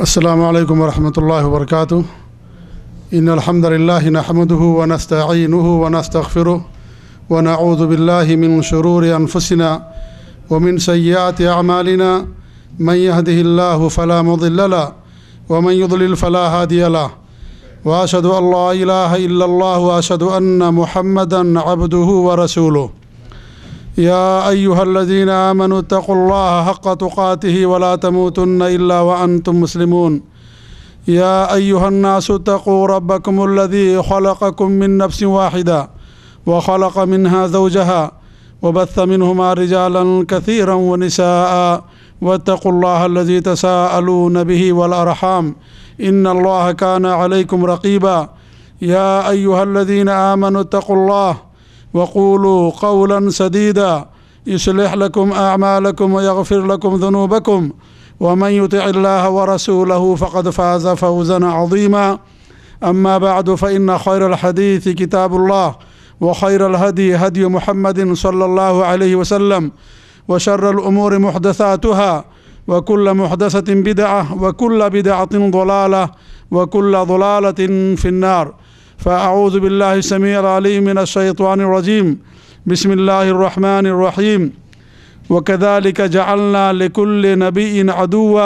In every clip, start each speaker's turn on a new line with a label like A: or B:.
A: السلام علیکم ورحمۃ اللہ وبرکاتہ۔ ان الحمد للہ نحمده ونستعینه ونستغفره ونعوذ باللہ من شرور انفسنا ومن سیئات اعمالنا من يهده الله فلا مضل له ومن يضلل فلا هادي له واشهد ان لا اله الا الله واشهد ان محمدا عبده ورسوله يا أيها الذين آمنوا اتقوا الله حق تقاته ولا تموتن إلا وأنتم مسلمون يا أيها الناس اتقوا ربكم الذي خلقكم من نفس واحدة وخلق منها زوجها وبث منهما رجالا كثيرا ونساء واتقوا الله الذي تساءلون به والأرحام إن الله كان عليكم رقيبا يا أيها الذين آمنوا اتقوا الله وقولوا قولا سديدا يصلح لكم أعمالكم ويغفر لكم ذنوبكم ومن يطع الله ورسوله فقد فاز فوزا عظيما أما بعد فإن خير الحديث كتاب الله وخير الهدي هدي محمد صلى الله عليه وسلم وشر الأمور محدثاتها وكل محدثة بدعة وكل بدعة ضلالة وكل ضلالة في النار فأعوذ بالله السميع العليم من الشيطان الرجيم بسم الله الرحمن الرحيم وكذلك جعلنا لكل نبي عدوا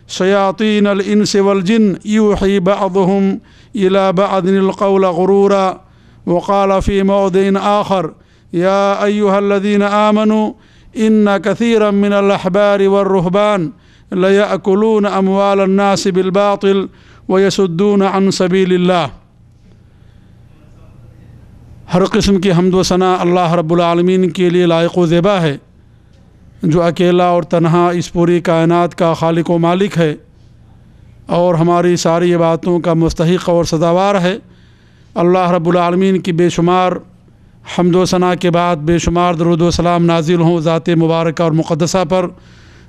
A: شياطين الإنس والجن يوحي بعضهم إلى بعض القول غرورا وقال في موضع آخر يا أيها الذين آمنوا إن كثيرا من الأحبار والرهبان ليأكلون أموال الناس بالباطل ويصدون عن سبيل الله۔ ہر قسم کی حمد و ثنا اللہ رب العالمین کے لیے لائق و زیبا ہے، جو اکیلا اور تنہا اس پوری کائنات کا خالق و مالک ہے اور ہماری ساری عبادتوں کا مستحق اور سزاوار ہے۔ اللہ رب العالمین کی بے شمار حمد و ثنا کے بعد بے شمار درود و سلام نازل ہوں ذات مبارکہ اور مقدسہ پر،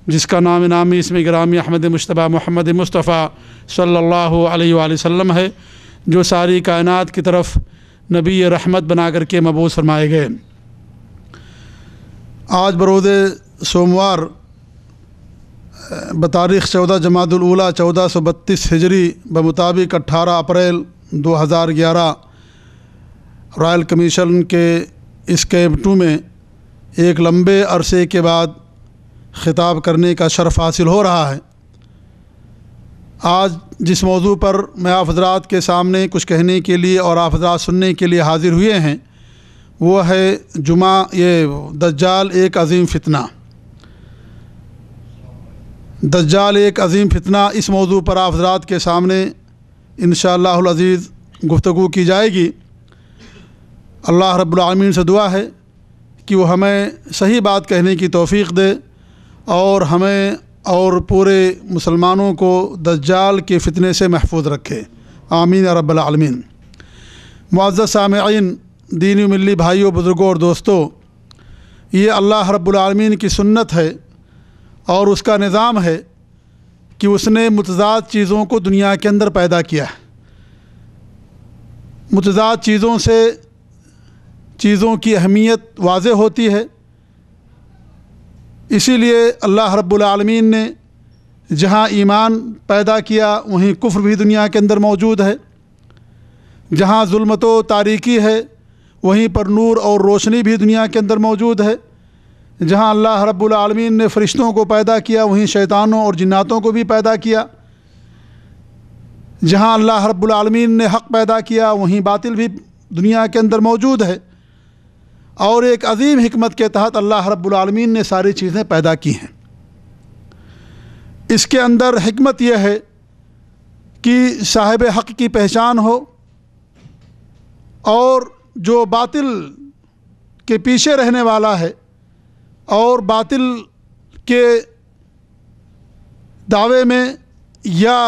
A: جس کا نام نامی اسم گرامی احمد مجتبیٰ محمد مصطفیٰ صلی اللہ علیہ وآلہ وسلم ہے، جو ساری کائنات کی طرف نبی رحمت بنا کر کے مبعوث فرمائے گئے۔ آج بروز سوموار بتاریخ 14 جمادی الاولیٰ 1432 ہجری بمطابق 18 اپریل 2011 رائل کمیشن کے اس کیمپ 2 میں ایک لمبے عرصے کے بعد خطاب کرنے کا شرف حاصل ہو رہا ہے۔ آج جس موضوع پر میں آپ حضرات کے سامنے کچھ کہنے کے لیے اور آپ حضرات سننے کے لیے حاضر ہوئے ہیں، وہ ہے دجال ایک عظیم فتنہ۔ دجال ایک عظیم فتنہ، اس موضوع پر آپ حضرات کے سامنے انشاءاللہ العزیز گفتگو کی جائے گی۔ اللہ رب العالمین سے دعا ہے کہ وہ ہمیں صحیح بات کہنے کی توفیق دے اور ہمیں اور پورے مسلمانوں کو دجال کے فتنے سے محفوظ رکھے، آمین یا رب العالمین۔ معزز سامعین، دینی ملی بھائیوں، بزرگوں اور دوستوں، یہ اللہ رب العالمین کی سنت ہے اور اس کا نظام ہے کہ اس نے متضاد چیزوں کو دنیا کے اندر پیدا کیا ہے۔ متضاد چیزوں سے چیزوں کی اہمیت واضح ہوتی ہے، اسی لیے اللہ رب العالمین نے جہاں ایمان پیدا کیا وہیں کفر بھی دنیا کے اندر موجود ہے، جہاں ظلمت و تاریکی ہے وہیں پر نور اور روشنی بھی دنیا کے اندر موجود ہے، جہاں اللہ رب العالمین نے فرشتوں کو پیدا کیا وہیں شیطانوں اور جناتوں کو بھی پیدا کیا، جہاں اللہ رب العالمین نے حق پیدا کیا وہیں باطل بھی دنیا کے اندر موجود ہے، اور ایک عظیم حکمت کے تحت اللہ رب العالمین نے ساری چیزیں پیدا کی ہیں۔ اس کے اندر حکمت یہ ہے کہ صاحب حق کی پہچان ہو اور جو باطل کے پیچھے رہنے والا ہے اور باطل کے دعوے میں یا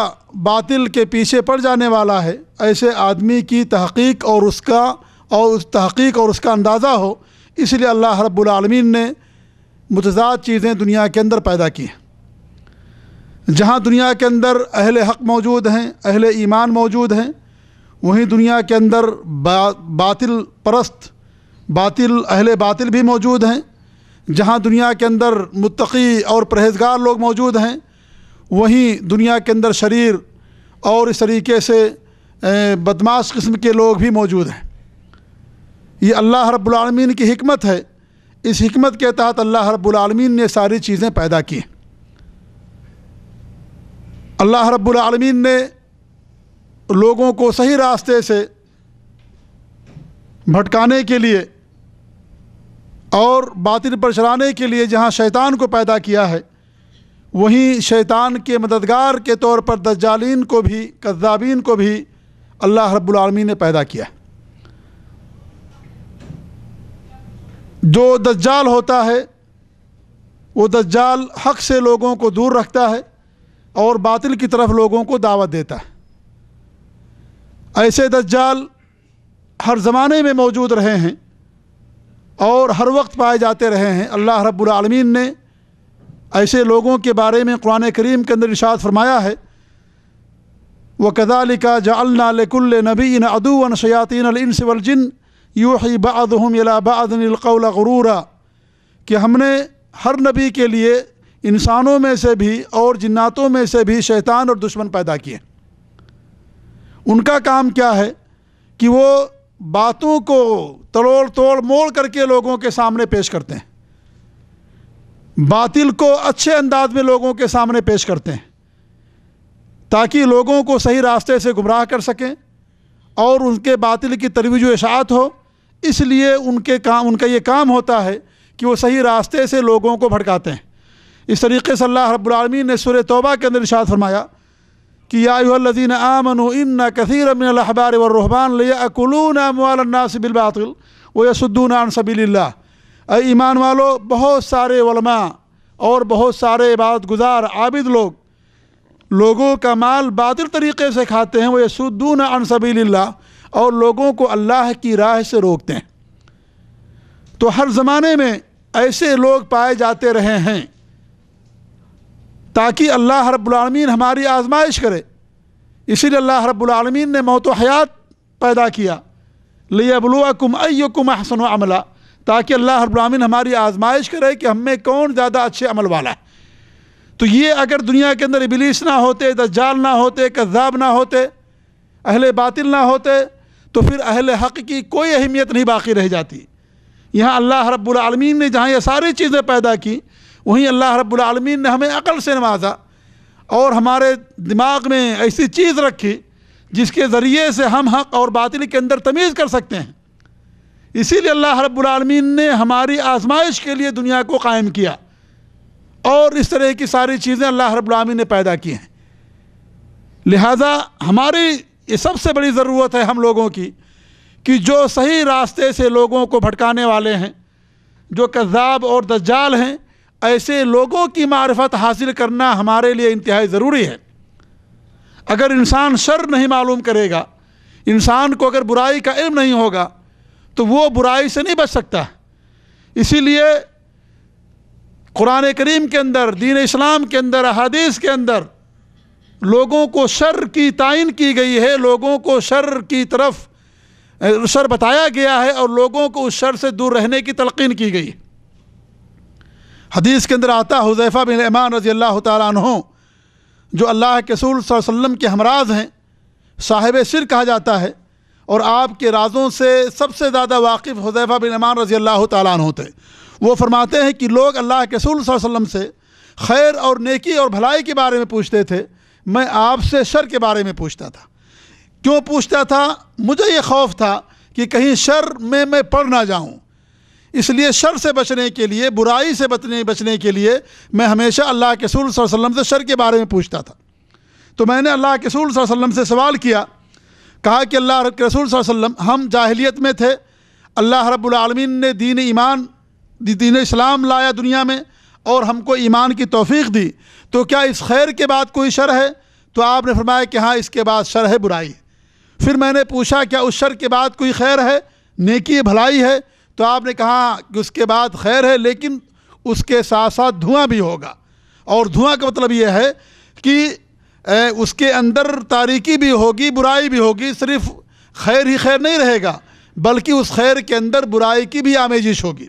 A: باطل کے پیچھے پڑ جانے والا ہے، ایسے آدمی کی تحقیق اور اس کا اندازہ ہو، اس لیے اللہ رب العالمین نے متضاد چیزیں دنیا کے اندر پیدا کی ہیں۔ جہاں دنیا کے اندر اہل حق موجود ہیں، اہل ایمان موجود ہیں، وہیں دنیا کے اندر باطل پرست اہل باطل بھی موجود ہیں۔ جہاں دنیا کے اندر متقی اور پرہیزگار لوگ موجود ہیں، وہیں دنیا کے اندر شریر اور اس طریقے سے بدماش قسم کے لوگ بھی موجود ہیں۔ یہ اللہ رب العالمین کی حکمت ہے۔ اس حکمت کے تحت اللہ رب العالمین نے ساری چیزیں پیدا کی ہیں۔ اللہ رب العالمین نے لوگوں کو صحیح راستے سے بھٹکانے کے لیے اور باطل پر چلانے کے لیے جہاں شیطان کو پیدا کیا ہے، وہیں شیطان کے مددگار کے طور پر دجالین کو بھی، کذابین کو بھی اللہ رب العالمین نے پیدا کیا ہے۔ جو دجال ہوتا ہے وہ دجال حق سے لوگوں کو دور رکھتا ہے اور باطل کی طرف لوگوں کو دعوت دیتا ہے۔ ایسے دجال ہر زمانے میں موجود رہے ہیں اور ہر وقت پائے جاتے رہے ہیں۔ اللہ رب العالمین نے ایسے لوگوں کے بارے میں قرآن کریم کے اندر ارشاد فرمایا ہے، وَكَذَلِكَ جَعَلْنَا لِكُلِّ نَبِيٍّ عَدُوًّا شَيَاطِينَ الْإِنسِ وَالْجِنِّ يُوحِي بَعْضُهُمْ إِلَىٰ بَعْضٍ الْقَوْلَ غُرُورًا، کہ ہم نے ہر نبی کے لیے انسانوں میں سے بھی اور جناتوں میں سے بھی شیطان اور دشمن پیدا کیے۔ ان کا کام کیا ہے کہ وہ باتوں کو توڑ موڑ کر کے لوگوں کے سامنے پیش کرتے ہیں، باطل کو اچھے انداز میں لوگوں کے سامنے پیش کرتے ہیں تاکہ لوگوں کو صحیح راستے سے گمراہ کر سکیں اور ان کے باطل کی ترویج و اشاعت ہو۔ اس لیے ان کا یہ کام ہوتا ہے کہ وہ صحیح راستے سے لوگوں کو بھٹکاتے ہیں۔ اس طریقے سے اللہ رب العالمین نے سورہ توبہ کے اندر ارشاد فرمایا کہ یا ایھا الذین آمنوا ان کثیرا من الاحبار والرہبان لیأکلون اموال الناس بالباطل ویصدون عن سبیل اللہ، اے ایمان والو، بہت سارے علماء اور بہت سارے عبادت گزار عابد لوگ لوگوں کا مال باطل طریقے سے کھاتے ہیں، ویصدون عن سبیل اللہ، اور لوگوں کو اللہ کی راہ سے روکتے ہیں۔ تو ہر زمانے میں ایسے لوگ پائے جاتے رہے ہیں تاکہ اللہ رب العالمین ہماری آزمائش کرے۔ اسی لیے اللہ رب العالمین نے موت و حیات پیدا کیا، لیبلوکم ایکم احسن عملا، تاکہ اللہ رب العالمین ہماری آزمائش کرے کہ ہم میں کون زیادہ اچھے عمل والا ہے۔ تو یہ اگر دنیا کے اندر ابلیس نہ ہوتے، دجال نہ ہوتے، کذاب نہ ہوتے، اہل باطل نہ ہوتے، تو پھر اہل حق کی کوئی اہمیت نہیں باقی رہ جاتی۔ یہاں اللہ رب العالمین نے جہاں یہ ساری چیزیں پیدا کی، وہیں اللہ رب العالمین نے ہمیں عقل سے نوازا اور ہمارے دماغ میں ایسی چیز رکھی جس کے ذریعے سے ہم حق اور باطل کے اندر تمیز کر سکتے ہیں۔ اسی لیے اللہ رب العالمین نے ہماری آزمائش کے لیے دنیا کو قائم کیا اور اس طرح کی ساری چیزیں اللہ رب العالمین نے پیدا کی ہیں۔ لہذا ہماری یہ سب سے بڑی ضرورت ہے ہم لوگوں کی کہ جو صحیح راستے سے لوگوں کو بھٹکانے والے ہیں، جو کذاب اور دجال ہیں، ایسے لوگوں کی معرفت حاصل کرنا ہمارے لیے انتہائی ضروری ہے۔ اگر انسان شر نہیں معلوم کرے گا، انسان کو اگر برائی کا علم نہیں ہوگا تو وہ برائی سے نہیں بچ سکتا۔ اسی لیے قرآن کریم کے اندر، دین اسلام کے اندر، احادیث کے اندر لوگوں کو شر کی تعین کی گئی ہے، لوگوں کو شر کی طرف شر بتایا گیا ہے اور لوگوں کو اس شر سے دور رہنے کی تلقین کی گئی ہے۔ حدیث کے اندر آتا حذیفہ بن الیمان رضی اللہ تعالیٰ عنہ، جو اللہ کے رسول صلی اللہ علیہ وسلم کے ہمراز ہیں، صاحب سر کہا جاتا ہے، اور آپ کے رازوں سے سب سے زیادہ واقف حذیفہ بن الیمان رضی اللہ تعالیٰ عنہ تھے۔ وہ فرماتے ہیں کہ لوگ اللہ کے رسول صلی اللہ علیہ وسلم سے خیر اور نیکی اور بھلائی کے بارے میں پوچھتے تھے، میں آپ سے شر کے بارے میں پوچھتا تھا۔ کیوں پوچھتا تھا؟ مجھے یہ خوف تھا کہ کہیں شر میں پڑ نہ جاؤں، اس لیے شر سے بچنے کے لیے، برائی سے بچنے کے لیے میں ہمیشہ اللہ کے رسول صلی اللہ علیہ وسلم سے شر کے بارے میں پوچھتا تھا۔ تو میں نے اللہ کے رسول صلی اللہ علیہ وسلم سے سوال کیا، کہا کہ اللہ کے رسول صلی اللہ علیہ وسلم، ہم جاہلیت میں تھے، اللہ رب العالمین نے دین اسلام لایا دنیا میں اور ہم کو ایمان کی توفیق دی، تو کیا اس خیر کے بعد کوئی شر ہے؟ تو آپ نے فرمایا کہ ہاں، اس کے بعد شر ہے، برائی ہے۔ پھر میں نے پوچھا کیا اس شر کے بعد کوئی خیر ہے، نیکی بھلائی ہے؟ تو آپ نے کہا کہ اس کے بعد خیر ہے، لیکن اس کے ساتھ ساتھ دھواں بھی ہوگا، اور دھواں کا مطلب یہ ہے کہ اس کے اندر تاریکی بھی ہوگی، برائی بھی ہوگی، صرف خیر ہی خیر نہیں رہے گا، بلکہ اس خیر کے اندر برائی کی بھی آمیزش ہوگی،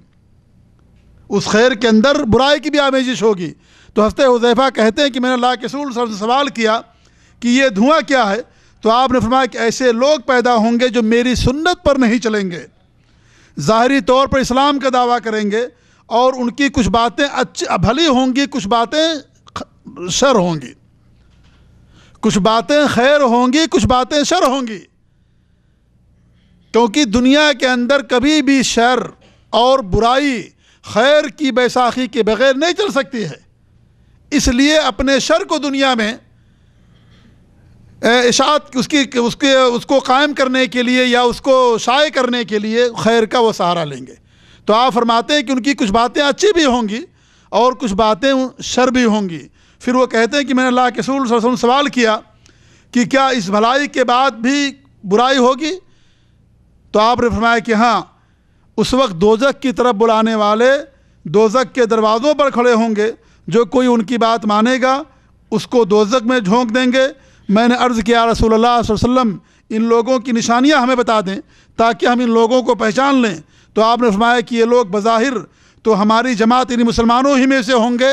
A: اس خیر کے اندر برائی کی بھی آمیزش ہوگی۔ تو حضرت حذیفہ کہتے ہیں کہ میں نے اللہ کے رسول صلی اللہ علیہ وسلم سے سوال کیا کہ یہ دھواں کیا ہے؟ تو آپ نے فرمایا کہ ایسے لوگ پیدا ہوں گے جو میری سنت پر نہیں چلیں گے، ظاہری طور پر اسلام کا دعویٰ کریں گے، اور ان کی کچھ باتیں بھلی ہوں گی، کچھ باتیں شر ہوں گی، کچھ باتیں خیر ہوں گی، کچھ باتیں شر ہوں گی، کیونکہ دنیا کے اندر کبھی بھی شر اور برائی خیر کی بیساکھی کے بغیر نہیں چل سکتی ہے۔ اس لیے اپنے شر کو دنیا میں اشاعت اس کو قائم کرنے کے لیے یا اس کو شائع کرنے کے لیے خیر کا وہ سہارا لیں گے۔ تو آپ فرماتے ہیں کہ ان کی کچھ باتیں اچھی بھی ہوں گی اور کچھ باتیں شر بھی ہوں گی۔ پھر وہ کہتے ہیں کہ میں نے اللہ کے رسول صلی اللہ علیہ وسلم سے سوال کیا کہ کیا اس بھلائی کے بعد بھی برائی ہوگی؟ تو آپ نے فرمایا کہ ہاں، اس وقت دوزخ کی طرف بلانے والے دوزخ کے دروازوں پر کھڑے ہوں گے، جو کوئی ان کی بات مانے گا اس کو دوزخ میں جھونک دیں گے۔ میں نے عرض کیا رسول اللہ صلی اللہ علیہ وسلم ان لوگوں کی نشانیاں ہمیں بتا دیں تاکہ ہم ان لوگوں کو پہچان لیں۔ تو آپ نے فرمایا کہ یہ لوگ بظاہر تو ہماری جماعت یعنی مسلمانوں ہی میں سے ہوں گے،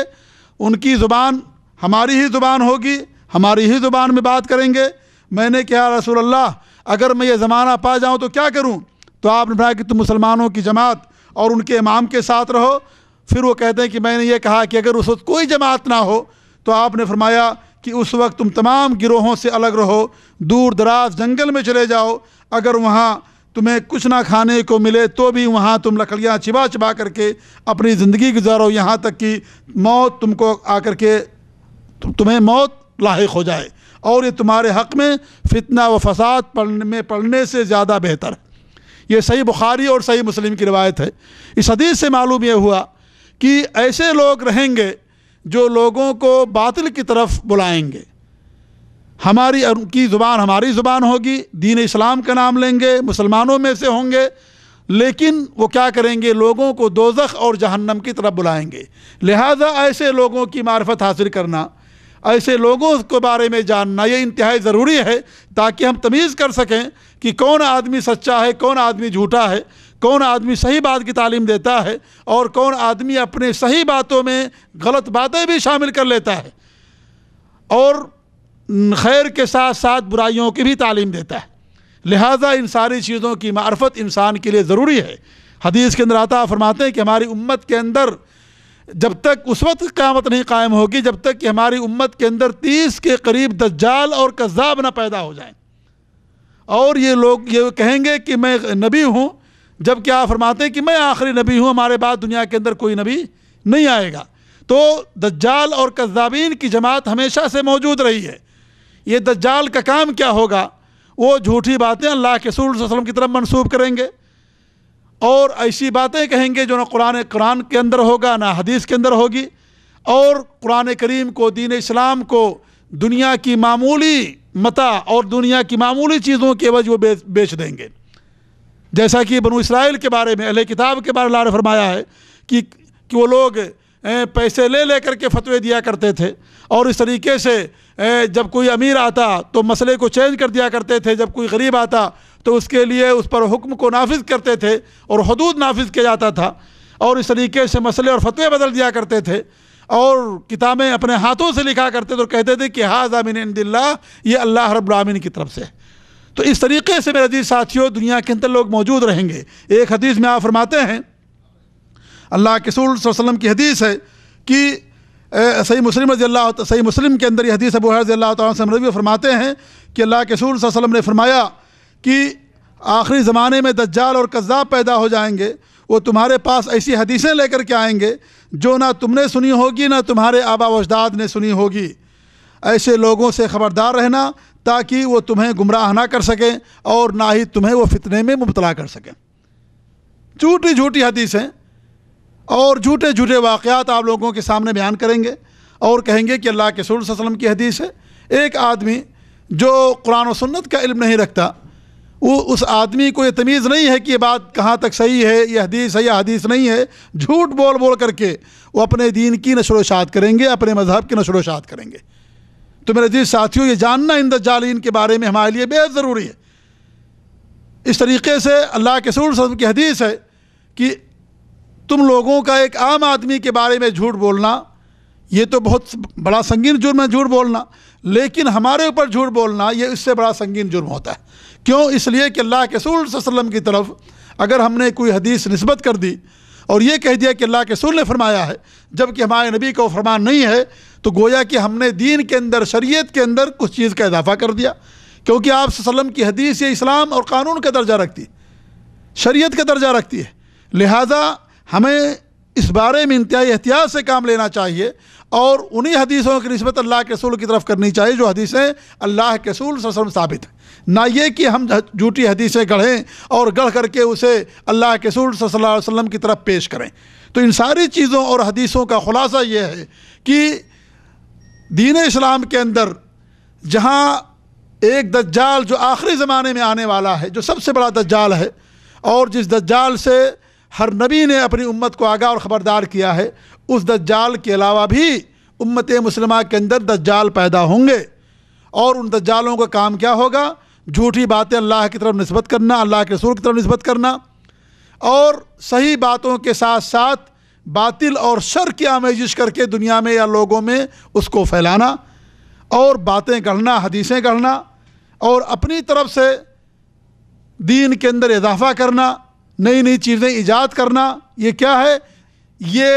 A: ان کی زبان ہماری ہی زبان ہوگی، ہماری ہی زبان میں بات کریں گے۔ میں نے کہا رسول اللہ اگر میں یہ زمانہ پا جاؤں تو کیا کروں؟ تو آپ نے فرمایا کہ تم مسلمانوں کی جماعت اور ان کے امام کے ساتھ رہو۔ پھر وہ کہتے ہیں کہ میں نے یہ کہا کہ اگر اس وقت کوئی جماعت نہ ہو تو آپ نے فرمایا کہ اس وقت تم تمام گروہوں سے الگ رہو، دور دراز جنگل میں چلے جاؤ، اگر وہاں تمہیں کچھ نہ کھانے کو ملے تو بھی وہاں تم لکڑیاں چبا چبا کر کے اپنی زندگی گزارو، یہاں تک کہ موت تم کو آ کر کے تمہیں موت لاحق ہو جائے، اور یہ تمہارے حق میں فتنہ و فساد پڑھنے سے زیادہ بہتر ہے۔ یہ صحیح بخاری اور صحیح مسلم کی روایت ہے۔ اس حدیث سے معلوم یہ ہوا کہ ایسے لوگ رہیں گے جو لوگوں کو باطل کی طرف بلائیں گے، ان کی زبان ہماری زبان ہوگی، دین اسلام کا نام لیں گے، مسلمانوں میں سے ہوں گے، لیکن وہ کیا کریں گے؟ لوگوں کو دوزخ اور جہنم کی طرف بلائیں گے۔ لہذا ایسے لوگوں کی معرفت حاصل کرنا، ایسے لوگوں کے بارے میں جاننا یہ انتہائی ضروری ہے تاکہ ہم تمیز کر سکیں کہ کون آدمی سچا ہے، کون آدمی جھوٹا ہے، کون آدمی صحیح بات کی تعلیم دیتا ہے اور کون آدمی اپنے صحیح باتوں میں غلط باتیں بھی شامل کر لیتا ہے اور خیر کے ساتھ ساتھ برائیوں کی بھی تعلیم دیتا ہے۔ لہٰذا ان ساری چیزوں کی معرفت انسان کے لیے ضروری ہے۔ حدیث کے اندر آتا فرماتے ہیں کہ ہماری امت کے اندر جب تک اس وقت قیامت نہیں قائم ہوگی جب تک کہ ہماری امت کے اندر 30 کے قریب دجال اور کذاب نہ پیدا ہو جائیں، اور یہ لوگ یہ کہیں گے کہ میں نبی ہوں، جب کہ آپ فرماتے ہیں کہ میں آخری نبی ہوں، ہمارے بعد دنیا کے اندر کوئی نبی نہیں آئے گا۔ تو دجال اور کذابین کی جماعت ہمیشہ سے موجود رہی ہے۔ یہ دجال کا کام کیا ہوگا؟ وہ جھوٹی باتیں اللہ کے رسول صلی اللہ علیہ وسلم کی طرف منسوب کریں گے اور ایسی باتیں کہیں گے جو نہ قرآن کے اندر ہوگا نہ حدیث کے اندر ہوگی، اور قرآن کریم کو، دین اسلام کو دنیا کی معمولی متاع اور دنیا کی معمولی چیزوں کے عوض وہ بیچ دیں گے۔ جیسا کہ بنو اسرائیل کے بارے میں، اہل کتاب کے بارے میں اللہ نے فرمایا ہے کہ وہ لوگ پیسے لے کر کے فتوے دیا کرتے تھے، اور اس طریقے سے جب کوئی امیر آتا تو مسئلے کو چینج کر دیا کرتے تھے، جب کوئی غریب آتا تو اس کے لیے اس پر حکم کو نافذ کرتے تھے اور حدود نافذ کیا جاتا تھا، اور اس طریقے سے مسئلے اور فتوے بدل دیا کرتے تھے، اور کتابیں اپنے ہاتھوں سے لکھا کرتے تھے اور کہتے تھے کہ ھذا من عند اللہ، یہ اللہ رب العالمین کی طرف سے۔ تو اس طریقے سے میرے عزیز ساتھیوں دنیا کے اندر لوگ موجود رہیں گے۔ ایک حدیث میں آپ فرماتے ہیں، اللہ کے رسول صلی اللہ علیہ وسلم کی حدیث ہے کہ صحیح مسلم کے اندر یہ حدیث ابو ہریرہ رضی اللہ تعالیٰ عنہ سے مروی فرماتے ہیں کہ اللہ کے رسول صلی اللہ علیہ وسلم نے فرمایا کہ آخری زمانے میں دجال اور کذاب پیدا ہو جائیں گے، وہ تمہارے پاس ایسی حدیثیں لے کر کے آئیں گے جو نہ تم نے سنی ہوگی نہ تمہارے آبا و اجداد نے سنی ہوگی۔ ایسے لوگوں سے خبردار رہنا تاکہ وہ تمہیں گمراہ نہ کر سکیں اور نہ ہی تمہیں وہ فتنے میں مبتلا کر سکیں۔ جھوٹی حدیثیں اور جھوٹے واقعات آپ لوگوں کے سامنے بیان کریں گے اور کہیں گے کہ اللہ کے رسول صلی اللہ علیہ وسلم کی حدیث ہے۔ ایک آدمی جو قرآن و سنت کا علم نہیں رکھتا، وہ اس آدمی کو یہ تمیز نہیں ہے کہ یہ بات کہاں تک صحیح ہے، یہ حدیث ہے یا حدیث نہیں ہے، جھوٹ بول کر کے وہ اپنے دین کی نشر و اشاعت کریں گے، اپنے مذہب کی نشر و اشاعت کریں گے۔ تو میرے عزیز ساتھیوں، یہ جاننا ان دجالین کے بارے میں ہمارے لیے بے ضروری ہے۔ اس طریقے سے اللہ کے رسول صلی اللہ علیہ وسلم کی حدیث ہے کہ تم لوگوں کا ایک عام آدمی کے بارے میں جھوٹ بولنا یہ تو بہت بڑا سنگین جرم ہے جھوٹ بولنا، لیکن ہمارے اوپر جھوٹ بولنا یہ اس سے بڑا سنگین جرم ہوتا ہے۔ کیوں؟ اس لیے کہ اللہ کے رسول صلی اللہ علیہ وسلم کی طرف اگر ہم نے کوئی حدیث نسبت کر دی اور یہ کہہ دیا کہ اللہ کے رسول نے فرمایا ہے، جب کہ ہمارے نبی کا وہ فرمان نہیں ہے، تو گویا کہ ہم نے دین کے اندر، شریعت کے اندر کچھ چیز کا اضافہ کر دیا، کیونکہ آپ صلی اللہ علیہ وسلم کی حدیث یہ اسلام اور قانون کا درجہ رکھتی ہے، شریعت کا درجہ رکھتی ہے۔ لہٰذا ہمیں اس بارے میں انتہائی احتیاط سے کام لینا چاہیے اور انہی حدیثوں کی نسبت اللہ کے رسول کی طرف کرنی چاہیے جو حدیثیں اللہ کے رسول صلی اللہ علیہ وسلم ثابت ہیں، نہ یہ کہ ہم جھوٹی حدیثیں گڑھیں اور گڑھ کر کے اسے اللہ کے رسول صلی اللہ علیہ وسلم کی طرف پیش کریں۔ تو ان ساری چیزوں اور حدیثوں کا خلاصہ یہ ہے کہ دین اسلام کے اندر جہاں ایک دجال جو آخری زمانے میں آنے والا ہے، جو سب سے بڑا دجال ہے، اور جس دجال سے ہر نبی نے اپنی امت کو آگاہ اور خبردار کیا ہے، اس دجال کے علاوہ بھی امت مسلمہ کے اندر دجال پیدا ہوں گے، اور ان دجالوں کا کام کیا ہوگا؟ جھوٹی باتیں اللہ کی طرف نسبت کرنا، اللہ کے رسول کی طرف نسبت کرنا، اور صحیح باتوں کے ساتھ ساتھ باطل اور شر کی آمیزش کر کے دنیا میں یا لوگوں میں اس کو پھیلانا، اور باتیں گڑھنا، حدیثیں گڑھنا، اور اپنی طرف سے دین کے اندر اضافہ کرنا، نئی نئی چیزیں ایجاد کرنا۔ یہ کیا ہے؟ یہ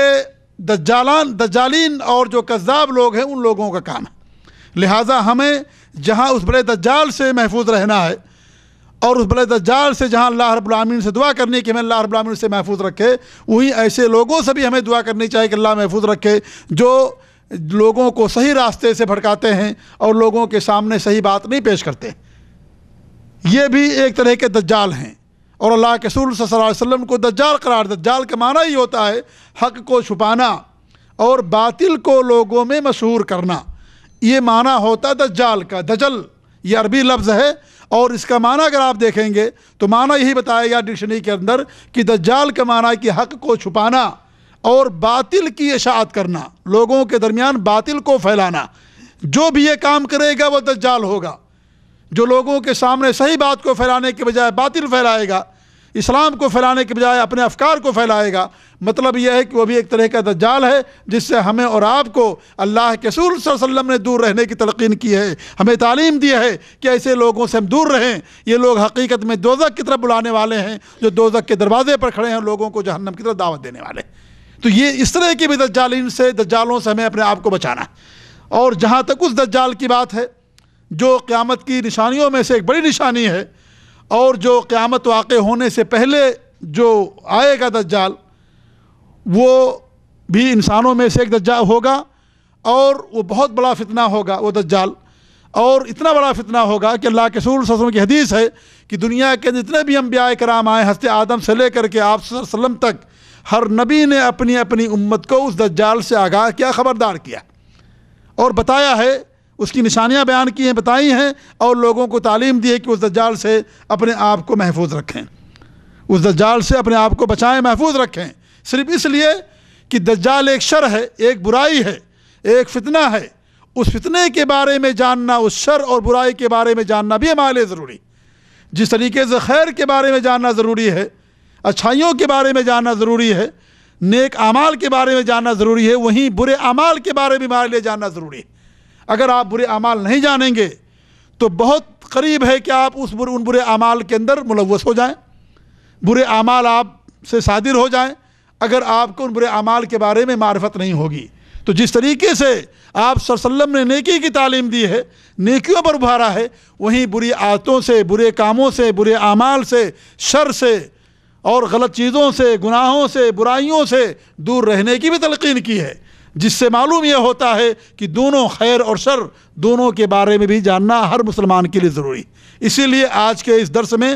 A: دجالین اور جو کذاب لوگ ہیں ان لوگوں کا کام ہے۔ لہٰذا ہمیں جہاں اس بڑے دجال سے محفوظ رہنا ہے، اور اس بڑے دجال سے جہاں اللہ رب العالمین سے دعا کرنی کہ ہمیں اللہ رب العالمین سے محفوظ رکھے، وہیں ایسے لوگوں سے بھی ہمیں دعا کرنی چاہیے کہ اللہ محفوظ رکھے جو لوگوں کو صحیح راستے سے بھٹکاتے ہیں اور لوگوں کے سامنے صحیح بات نہیں پیش کرتے۔ یہ بھی ایک طرح کے دجال ہیں، اور اللہ کے رسول صلی اللہ علیہ وسلم کو دجال قرار۔ دجال کا معنی ہی ہوتا ہے حق کو چھپانا اور باطل کو لوگوں میں مشہور کرنا، یہ معنی ہوتا ہے دجال کا۔ دجل یہ عربی لفظ ہے، اور اس کا معنی اگر آپ دیکھیں گے تو معنی یہی بتایا گیا ڈکشنری کے اندر کہ دجال کا معنی ہے کہ حق کو چھپانا اور باطل کی اشاعت کرنا، لوگوں کے درمیان باطل کو پھیلانا۔ جو بھی یہ کام کرے گا وہ دجال ہوگا، جو لوگوں کے سامنے صحیح بات کو پھیلانے کے بجائے باطل پھیلائے گا، اسلام کو پھیلانے کے بجائے اپنے افکار کو پھیلائے گا، مطلب یہ ہے کہ وہ بھی ایک طرح کا دجال ہے، جس سے ہمیں اور آپ کو اللہ کے رسول صلی اللہ علیہ وسلم نے دور رہنے کی تلقین کی ہے، ہمیں تعلیم دی ہے کہ ایسے لوگوں سے ہم دور رہیں۔ یہ لوگ حقیقت میں دوزخ کی طرف بلانے والے ہیں، جو دوزخ کے دروازے پر کھڑے ہیں، لوگوں کو جہنم کی طرف دعوت دینے والے۔ تو یہ اس طرح کی بھی دجالوں سے ہمیں اپنے آپ کو بچانا ہے۔ اور جہاں تک اس دجال کی بات ہے جو قیامت کی نشانیوں میں سے ایک بڑی نشانی ہے، اور جو قیامت واقع ہونے سے پہلے جو آئے گا دجال، وہ بھی انسانوں میں سے ایک دجال ہوگا، اور وہ بہت بڑا فتنہ ہوگا وہ دجال، اور اتنا بڑا فتنہ ہوگا کہ اللہ کے رسول صلی اللہ علیہ وسلم کی حدیث ہے کہ دنیا کے جتنے بھی انبیاء کرام آئے، حضرت آدم سے لے کر کے آپ صلی اللہ علیہ وسلم تک، ہر نبی نے اپنی اپنی امت کو اس دجال سے آگاہ کیا، خبردار کیا، اور بتایا ہے، اس کی نشانیاں بیان کی ہیں، بتائی ہیں، اور لوگوں کو تعلیم دی ہے کہ اس دجال سے اپنے آپ کو محفوظ رکھیں، اس دجال سے اپنے آپ کو بچائیں، محفوظ رکھیں، صرف اس لیے کہ دجال ایک شر ہے، ایک برائی ہے، ایک فتنہ ہے۔ اس فتنے کے بارے میں جاننا، اس شر اور برائی کے بارے میں جاننا بھی ہمارے لیے ضروری، جس طریقے سے خیر کے بارے میں جاننا ضروری ہے، اچھائیوں کے بارے میں جاننا ضروری ہے، نیک اعمال کے بارے میں جاننا ضروری ہے، وہیں برے اعمال کے بارے میں ہمارے لیے جاننا ضروری ہے۔ اگر آپ برے اعمال نہیں جانیں گے تو بہت قریب ہے کہ آپ ان برے اعمال کے اندر ملوث ہو جائیں، برے اعمال آپ سے صادر ہو جائیں، اگر آپ کو ان برے اعمال کے بارے میں معرفت نہیں ہوگی۔ تو جس طریقے سے آپ صلی اللہ علیہ وسلم نے نیکی کی تعلیم دی ہے، نیکیوں پر ابھارا ہے، وہیں بری عادتوں سے، برے کاموں سے، برے اعمال سے، شر سے اور غلط چیزوں سے، گناہوں سے، برائیوں سے دور رہنے کی بھی تلقین کی ہے، جس سے معلوم یہ ہوتا ہے کہ دونوں خیر اور شر دونوں کے بارے میں بھی جاننا ہر مسلمان کے لیے ضروری۔ اسی لیے آج کے اس درس میں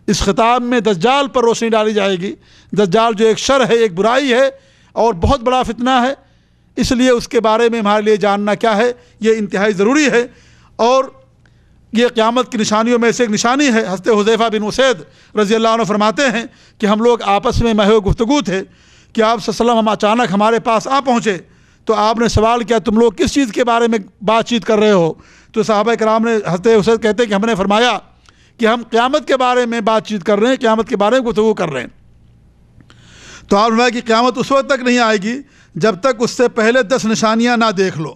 A: اس خطاب میں دجال پر روشنی ڈالی جائے گی۔ دجال جو ایک شر ہے، ایک برائی ہے اور بہت بڑا فتنہ ہے، اس لیے اس کے بارے میں ہمارے لیے جاننا کیا ہے، یہ انتہائی ضروری ہے۔ اور یہ قیامت کی نشانیوں میں سے ایک نشانی ہے۔ حضرت حذیفہ بن اسید رضی اللہ عنہ فرماتے ہیں کہ ہم لوگ آپس میں محو گفتگو تھے کہ آپ صلی اللہ علیہ وسلم ہم اچانک ہمارے پاس آ پہنچے، تو آپ نے سوال کیا تم لوگ کس چیز کے بارے میں بات چیت کر رہے ہو؟ تو صحابہ کرام نے، حضرت اسید کہتے ہیں کہ ہم نے فرمایا کہ ہم قیامت کے بارے میں بات چیت کر رہے ہیں، قیامت کے بارے میں گفتگو کر رہے ہیں۔ تو آپ نے فرمایا کہ قیامت اس وقت تک نہیں آئے گی
B: جب تک اس سے پہلے 10 نشانیاں نہ دیکھ لو،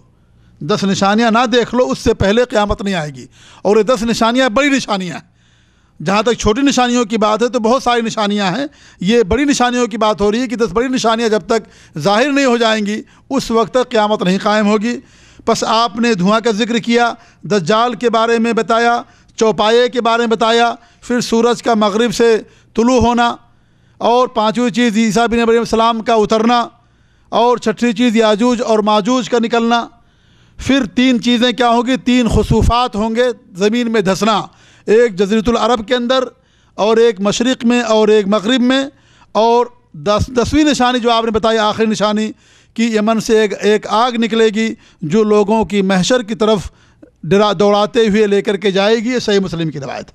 B: 10 نشانیاں نہ دیکھ لو، اس سے پہلے قیامت نہیں آئے گی۔ اور یہ 10 نشانیاں بڑی نشانیاں ہیں۔ جہاں تک چھوٹی نشانیوں کی بات ہے تو بہت ساری نشانیاں ہیں، یہ بڑی نشانیوں کی بات ہو رہی ہے کہ 10 بڑی نشانیاں جب تک ظاہر نہیں ہو جائیں گی اس وقت تک قیامت نہیں قائم ہوگی۔ پس آپ نے دھواں کا ذکر کیا، دجال کے بارے میں بتایا، چوپائے کے بارے میں بتایا، پھر سورج کا مغرب سے طلوع ہونا، اور 5ویں چیز عیسیٰ بن مریم السلام کا اترنا، اور 6ٹھی چیز یاجوج اور ماجوج کا نکلنا۔ پھر 3 چیزیں کیا ہوں گی؟ 3 خسوفات ہوں گے زمین میں دھسنا، ایک جزیرۃ العرب کے اندر، اور ایک مشرق میں، اور ایک مغرب میں۔ اور 10ویں نشانی جو آپ نے بتائی، آخری نشانی، کہ یمن سے ایک آگ نکلے گی جو لوگوں کی محشر کی طرف دوڑاتے ہوئے لے کر کے جائے گی۔ یہ صحیح مسلم کی روایت۔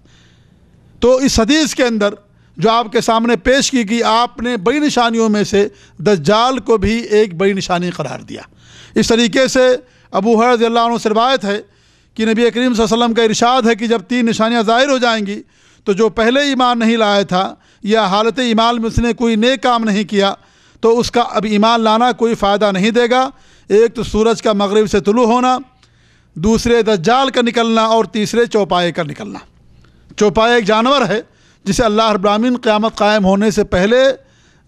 B: تو اس حدیث کے اندر جو آپ کے سامنے پیش کی گئی، آپ نے بڑی نشانیوں میں سے دجال کو بھی ایک بڑی نشانی قرار دیا۔ اس طریقے سے ابو ہریرہ رضی اللہ عنہ سے روایت ہے کہ نبی کریم صلی اللہ علیہ وسلم کا ارشاد ہے کہ جب 3 نشانیاں ظاہر ہو جائیں گی تو جو پہلے ایمان نہیں لایا تھا یا حالت ایمان میں اس نے کوئی نیک کام نہیں کیا تو اس کا اب ایمان لانا کوئی فائدہ نہیں دے گا۔ ایک تو سورج کا مغرب سے طلوع ہونا، دوسرے دجال کا نکلنا، اور تیسرے چوپائے کا نکلنا۔ چوپائے ایک جانور ہے جسے اللہ رب العالمین قیامت قائم ہونے سے پہلے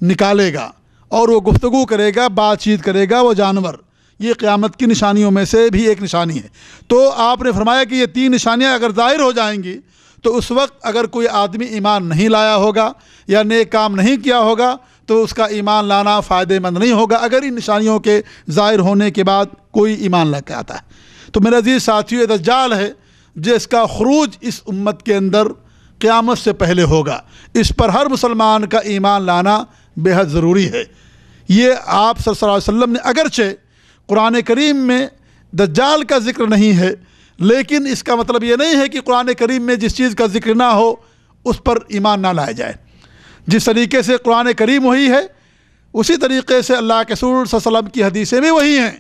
B: نکالے گا، اور وہ گفتگو کرے گا، بات چیت کرے گا وہ جانور۔ یہ قیامت کی نشانیوں میں سے بھی ایک نشانی ہے۔ تو آپ نے فرمایا کہ یہ 3 نشانیاں اگر ظاہر ہو جائیں گی تو اس وقت اگر کوئی آدمی ایمان نہیں لایا ہوگا یا نیک کام نہیں کیا ہوگا تو اس کا ایمان لانا فائدہ مند نہیں ہوگا، اگر ان نشانیوں کے ظاہر ہونے کے بعد کوئی ایمان لا کے آتا ہے۔ تو میرے عزیز ساتھیو، یہ دجال ہے جس کا خروج اس امت کے اندر قیامت سے پہلے ہوگا۔ اس پر ہر مسلمان کا ایمان لانا بے حد ضروری ہے۔ یہ آپ صلی اللہ علیہ وسلم نے اگرچہ قرآن کریم میں دجال کا ذکر نہیں ہے، لیکن اس کا مطلب یہ نہیں ہے کہ قرآن کریم میں جس چیز کا ذکر نہ ہو اس پر ایمان نہ لایا جائے۔ جس طریقے سے قرآن کریم وہی ہے، اسی طریقے سے اللہ کے رسول صلی اللہ علیہ وسلم کی حدیثیں بھی وہی ہیں۔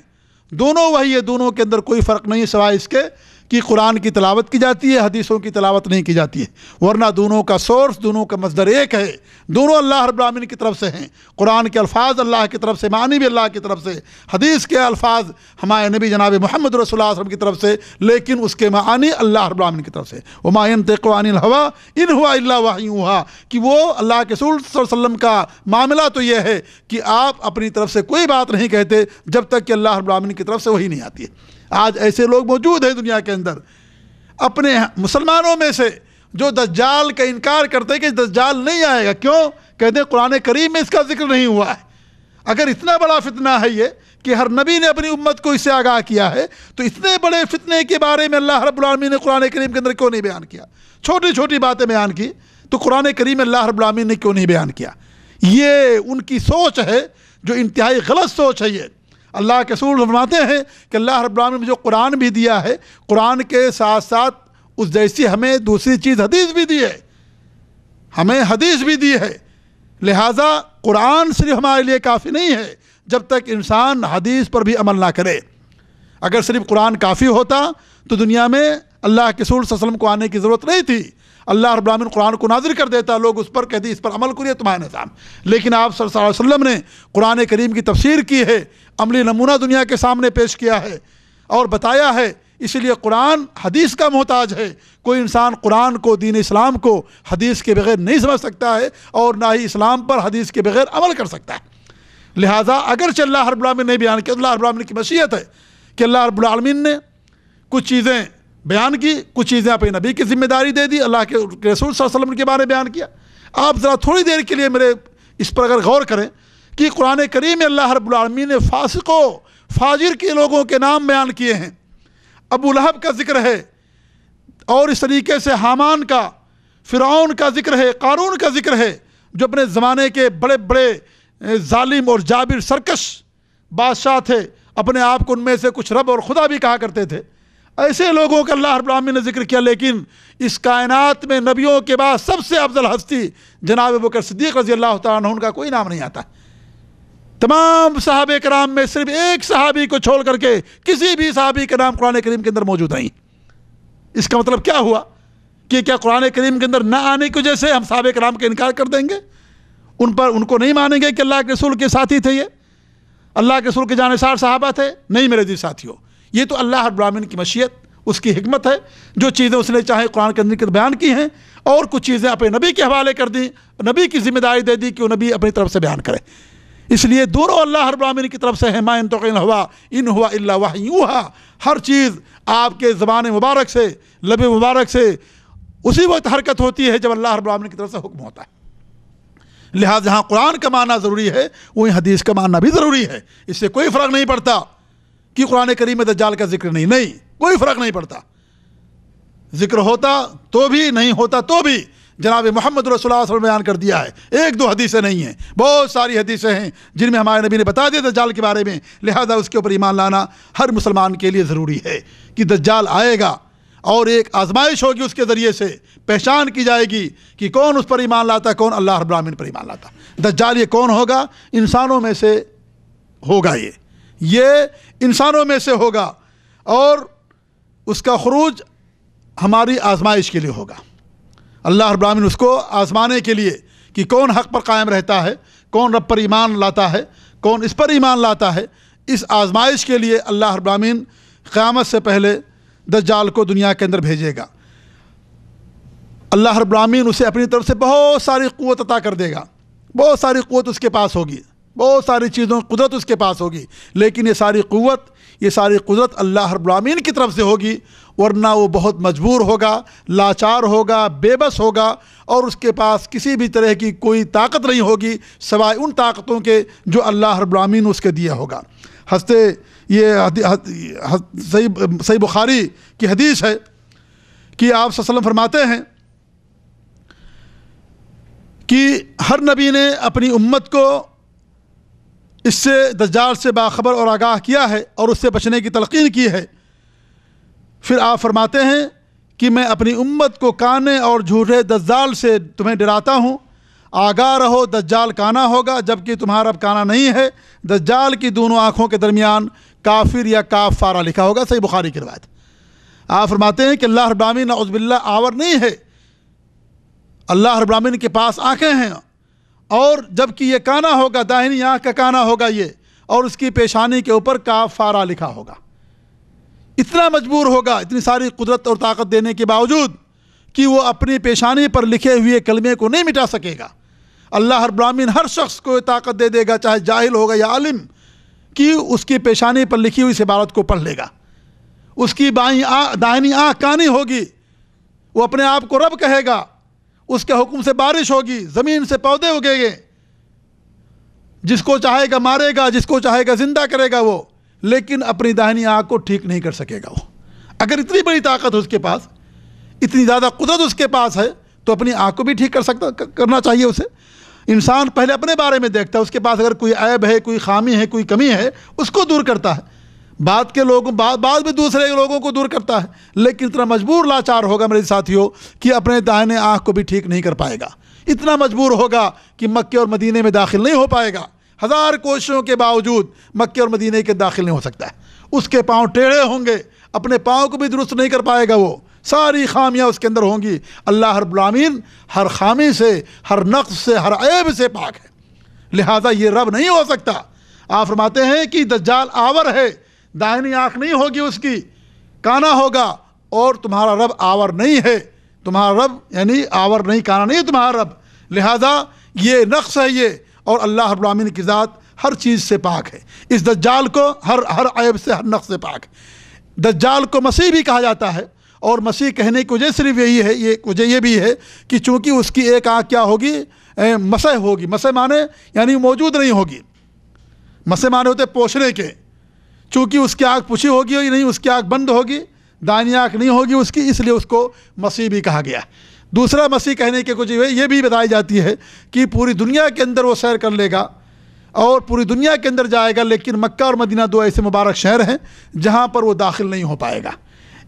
B: دونوں وہی ہے، دونوں کے اندر کوئی فرق نہیں سوائے اس کے کہ قرآن کی تلاوت کی جاتی ہے، حدیثوں کی تلاوت نہیں کی جاتی ہے، ورنہ دونوں کا سورس، دونوں کا مصدر ایک ہے۔ دونوں اللہ رب العالمین کی طرف سے ہیں۔ قرآن کے الفاظ اللہ کی طرف سے، معنی بھی اللہ کی طرف سے، حدیث کے الفاظ ہمارے نبی جناب محمد رسول اللہ صلی اللہ علیہ وسلم کی طرف سے، لیکن اس کے معانی اللہ رب العالمین کی طرف سے۔ وما ينطق عن الهوى ان هو الا وحی یوحی، کہ وہ اللہ کے رسول صلی اللہ علیہ وسلم کا معاملہ تو یہ ہے کہ آپ اپنی طرف سے کوئی بات نہیں کہتے جب تک کہ اللہ رب العالمین کی طرف سے وہی نہیں آتی ہے۔ آج ایسے لوگ موجود ہیں دنیا کے اندر اپنے مسلمانوں میں سے جو دجال کا انکار کرتے ہیں کہ دجال نہیں آئے گا۔ کیوں؟ کہتے ہیں قرآن کریم میں اس کا ذکر نہیں ہوا ہے۔ اگر اتنا بڑا فتنہ ہے یہ کہ ہر نبی نے اپنی امت کو اس سے آگاہ کیا ہے، تو اتنے بڑے فتنے کے بارے میں اللہ رب العالمین نے قرآن کریم کے اندر کیوں نہیں بیان کیا؟ چھوٹی چھوٹی باتیں بیان کی تو قرآن کریم میں اللہ رب العالمین نے کیوں نہیں بیان کیا؟ یہ ان کی سوچ ہے جو انتہائی غلط سوچ ہے۔ یہ اللہ کے رسول فرماتے ہیں کہ اللہ رب العالمین نے جو قرآن بھی دیا ہے، قرآن کے ساتھ ساتھ اس جیسی ہمیں دوسری چیز حدیث بھی دی ہے، ہمیں حدیث بھی دی ہے۔ لہٰذا قرآن صرف ہمارے لیے کافی نہیں ہے جب تک انسان حدیث پر بھی عمل نہ کرے۔ اگر صرف قرآن کافی ہوتا تو دنیا میں اللہ کے رسول صلی اللہ علیہ وسلم کو آنے کی ضرورت نہیں تھی۔ اللہ رب العالمین قرآن کو نازل کر دیتا، لوگ اس پر کہتے اس پر عمل کریے تمہارے نظام۔ لیکن آپ صلی اللہ علیہ وسلم نے قرآن کریم کی تفسیر کی ہے، عملی نمونہ دنیا کے سامنے پیش کیا ہے اور بتایا ہے۔ اس لیے قرآن حدیث کا محتاج ہے۔ کوئی انسان قرآن کو، دین اسلام کو حدیث کے بغیر نہیں سمجھ سکتا ہے، اور نہ ہی اسلام پر حدیث کے بغیر عمل کر سکتا ہے۔ لہٰذا اگرچہ اللہ رب العالمین نے بیان کیا، اللہ رب العالمین کی مشیت ہے کہ اللہ رب العالمین نے کچھ چیزیں بیان کی، کچھ چیزیں اپنے نبی کی ذمہ داری دے دی، اللہ کے رسول صلی اللہ علیہ وسلم کے بارے میں بیان کیا۔ آپ ذرا تھوڑی دیر کے لیے میرے اس پر اگر غور کریں کہ قرآن کریم میں اللہ رب العالمین نے فاسقوں، فاجر کے لوگوں کے نام بیان کیے ہیں۔ ابو لہب کا ذکر ہے، اور اس طریقے سے حامان کا، فرعون کا ذکر ہے، قارون کا ذکر ہے، جو اپنے زمانے کے بڑے بڑے ظالم اور جابر سرکش بادشاہ تھے، اپنے آپ کو ان میں سے کچھ رب اور خدا بھی کہا کرتے تھے۔ ایسے لوگوں کا اللہ رب العالمین نے ذکر کیا، لیکن اس کائنات میں نبیوں کے بعد سب سے افضل ہستی جناب ابوبکر صدیق رضی اللہ تعالیٰ عنہ، ان کا کوئی نام نہیں آتا۔ تمام صحابہ کرام میں صرف ایک صحابی کو چھوڑ کر کے کسی بھی صحابی کا نام قرآن کریم کے اندر موجود نہیں۔ اس کا مطلب کیا ہوا کہ کیا قرآن کریم کے اندر نہ آنے کی وجہ سے ہم صحابہ کرام کا انکار کر دیں گے؟ ان کو نہیں مانیں گے کہ اللہ کے رسول کے ساتھی تھے یہ؟ اللہ کے رسول کے جانثار صحابہ تھے؟ نہیں میرے عزیز ساتھیوں، یہ تو اللہ رب العالمین کی مشیت، اس کی حکمت ہے۔ جو چیزیں اس نے چاہے قرآن کے اندر بیان کی ہیں، اور کچھ چیزیں اپنے نبی کے حوالے کر دیں، نبی کی ذمہ داری دے دی کہ وہ نبی اپنی طرف سے بیان کرے۔ اس لیے دونوں اللہ رب العالمین کی طرف سے ہے، ما ينطق عن الهوى ان هو الا وحی یوحی، ہر چیز آپ کے زبان مبارک سے، لب مبارک سے اسی وقت حرکت ہوتی ہے جب اللہ رب العالمین کی طرف سے حکم ہوتا ہے۔ لہٰذا جہاں قرآن کا معنی ضروری ہے وہیں حدیث کا معنی بھی ضروری ہے۔ اس سے کوئی فرق نہیں پڑتا کہ قرآن کریم میں دجال کا ذکر نہیں، کوئی فرق نہیں پڑتا، ذکر ہوتا تو بھی نہیں ہوتا تو بھی جناب محمد رسول اللہ صلی اللہ علیہ وسلم بیان کر دیا ہے۔ ایک دو حدیثیں نہیں ہیں، بہت ساری حدیثیں ہیں جن میں ہمارے نبی نے بتا دیا دجال کے بارے میں۔ لہذا اس کے اوپر ایمان لانا ہر مسلمان کے لیے ضروری ہے کہ دجال آئے گا اور ایک آزمائش ہوگی، اس کے ذریعے سے پہچان کی جائے گی کہ کون اس پر ایمان لاتا ہے، کون اللہ رب العالمین پر ایمان لاتا ہے۔ دجال یہ کون ہوگا؟ انسانوں میں سے ہوگا، یہ انسانوں میں سے ہوگا، اور اس کا خروج ہماری آزمائش کے لیے ہوگا۔ اللہ رب العالمین اس کو آزمانے کے لیے کہ کون حق پر قائم رہتا ہے، کون رب پر ایمان لاتا ہے، کون اس پر ایمان لاتا ہے، اس آزمائش کے لیے اللہ رب العالمین قیامت سے پہلے دجال کو دنیا کے اندر بھیجے گا۔ اللہ رب العالمین اسے اپنی طرف سے بہت ساری قوت عطا کر دے گا، بہت ساری قوت اس کے پاس ہوگی، بہت ساری چیزوں قدرت اس کے پاس ہوگی، لیکن یہ ساری قدرت اللہ رب العالمین کی طرف سے ہوگی، ورنہ وہ بہت مجبور ہوگا، لاچار ہوگا، بے بس ہوگا، اور اس کے پاس کسی بھی طرح کی کوئی طاقت نہیں ہوگی سوائے ان طاقتوں کے جو اللہ رب العالمین اس کے دیا ہوگا۔ صحیح بخاری کی حدیث ہے کہ آپ صلی اللہ علیہ وسلم فرماتے ہیں کہ ہر نبی نے اپنی امت کو اس سے دجال سے باخبر اور آگاہ کیا ہے اور اس سے بچنے کی تلقین کی ہے۔ پھر آپ فرماتے ہیں کہ میں اپنی امت کو کانے اور جھوٹے دجال سے تمہیں ڈراتا ہوں، آگاہ رہو دجال کانا ہوگا جبکہ تمہارا رب کانا نہیں ہے، دجال کی دونوں آنکھوں کے درمیان کافر یا کافارہ لکھا ہوگا۔ صحیح بخاری کی روایت۔ آپ فرماتے ہیں کہ اللہ رب العالمین نعوذ باللہ آور نہیں ہے، اللہ رب العالمین کے پاس آنکھیں ہیں، اور جبکہ یہ کانا ہوگا، داہنی آنکھ کا کانا ہوگا یہ، اور اس کی پیشانی کے اوپر کافارہ لکھا ہوگا۔ اتنا مجبور ہوگا اتنی ساری قدرت اور طاقت دینے کے باوجود کہ وہ اپنی پیشانی پر لکھے ہوئے کلمے کو نہیں مٹا سکے گا۔ اللہ رب العالمین ہر شخص کو طاقت دے دے گا، چاہے جاہل ہوگا یا عالم، کہ اس کی پیشانی پر لکھی ہوئی اس عبارت کو پڑھ لے گا۔ اس کی داہنی آنکھ کانی ہوگی، وہ اپنے آپ کو رب کہے گا، اس کے حکم سے بارش ہوگی، زمین سے پودے اگیں گے، جس کو چاہے گا مارے گا، جس کو چاہے گا زندہ کرے گا وہ، لیکن اپنی داہنی آنکھ کو ٹھیک نہیں کر سکے گا وہ۔ اگر اتنی بڑی طاقت ہے اس کے پاس، اتنی زیادہ قدرت اس کے پاس ہے، تو اپنی آنکھ کو بھی ٹھیک کرنا چاہیے اسے۔ انسان پہلے اپنے بارے میں دیکھتا ہے، اس کے پاس اگر کوئی عیب ہے، کوئی خامی ہے، کوئی کمی ہے، اس کو دور کرتا ہے، بعد میں دوسرے لوگوں کو دور کرتا ہے، لیکن اتنا مجبور لاچار ہوگا میرے ساتھیوں کہ اپنے داہنے آنکھ کو بھی ٹھیک نہیں کر پائے گا، اتنا مجبور ہوگا کہ مکے اور مدینے میں داخل نہیں ہو پائے گا، ہزار کوششوں کے باوجود مکے اور مدینے کے داخل نہیں ہو سکتا ہے۔ اس کے پاؤں ٹیڑھے ہوں گے، اپنے پاؤں کو بھی درست نہیں کر پائے گا، وہ ساری خامیاں اس کے اندر ہوں گی۔ اللہ رب العالمین ہر خامی سے، ہر نقص سے، ہر عیب سے پاک ہے، لہذا یہ رب نہیں ہو سکتا۔ آپ فرماتے ہیں کہ دجال آور ہے، داہنی آنکھ نہیں ہوگی اس کی، کانا ہوگا، اور تمہارا رب آور نہیں ہے، تمہارا رب یعنی آور نہیں، کانا نہیں ہے تمہارا رب، لہذا یہ نقص ہے یہ، اور اللہ رب العالمین کی ذات ہر چیز سے پاک ہے، اس دجال کو ہر عیب سے، ہر نقص سے پاک ہے۔ دجال کو مسیح بھی کہا جاتا ہے، اور مسیح کہنے کی وجہ صرف یہی ہے، یہ وجہ یہ بھی ہے کہ چونکہ اس کی ایک آنکھ کیا ہوگی، مسح ہوگی، مسح مانے یعنی موجود نہیں ہوگی، مسح مانے ہوتے پوچھنے کے، چونکہ اس کی آنکھ پوچھی ہوگی اور نہیں، اس کی آنکھ بند ہوگی، دائنی آنکھ نہیں ہوگی اس کی، اس لیے اس کو مسیح بھی کہا گیا۔ دوسرا مسیح کہنے کے کچھ یہ بھی بتائی جاتی ہے کہ پوری دنیا کے اندر وہ سیر کر لے گا اور پوری دنیا کے اندر جائے گا، لیکن مکہ اور مدینہ دو ایسے مبارک شہر ہیں جہاں پر وہ داخل نہیں ہو پائے گا۔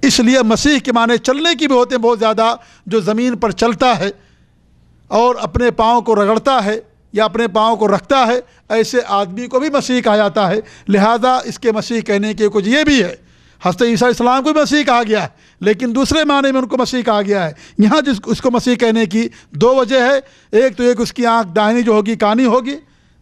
B: اس لیے مسیح کے معنی چلنے کی بھی ہوتے ہیں بہت زیادہ، جو زمین پر چلتا ہے اور اپنے پاؤں کو رگڑتا ہے یا اپنے پاؤں کو رکھتا ہے، ایسے آدمی کو بھی مسیح کہا جاتا ہے۔ لہذا اس کے مسیح کہنے کے کچھ یہ بھی ہے، حضرت عیسیٰ علیہ السلام کو بھی مسیح کہا گیا ہے، لیکن دوسرے معنی میں ان کو مسیح کہا گیا ہے۔ یہاں اس کو مسیح کہنے کی دو وجہ ہے، ایک تو ایک اس کی آنکھ داہنی جو ہوگی کانی ہوگی،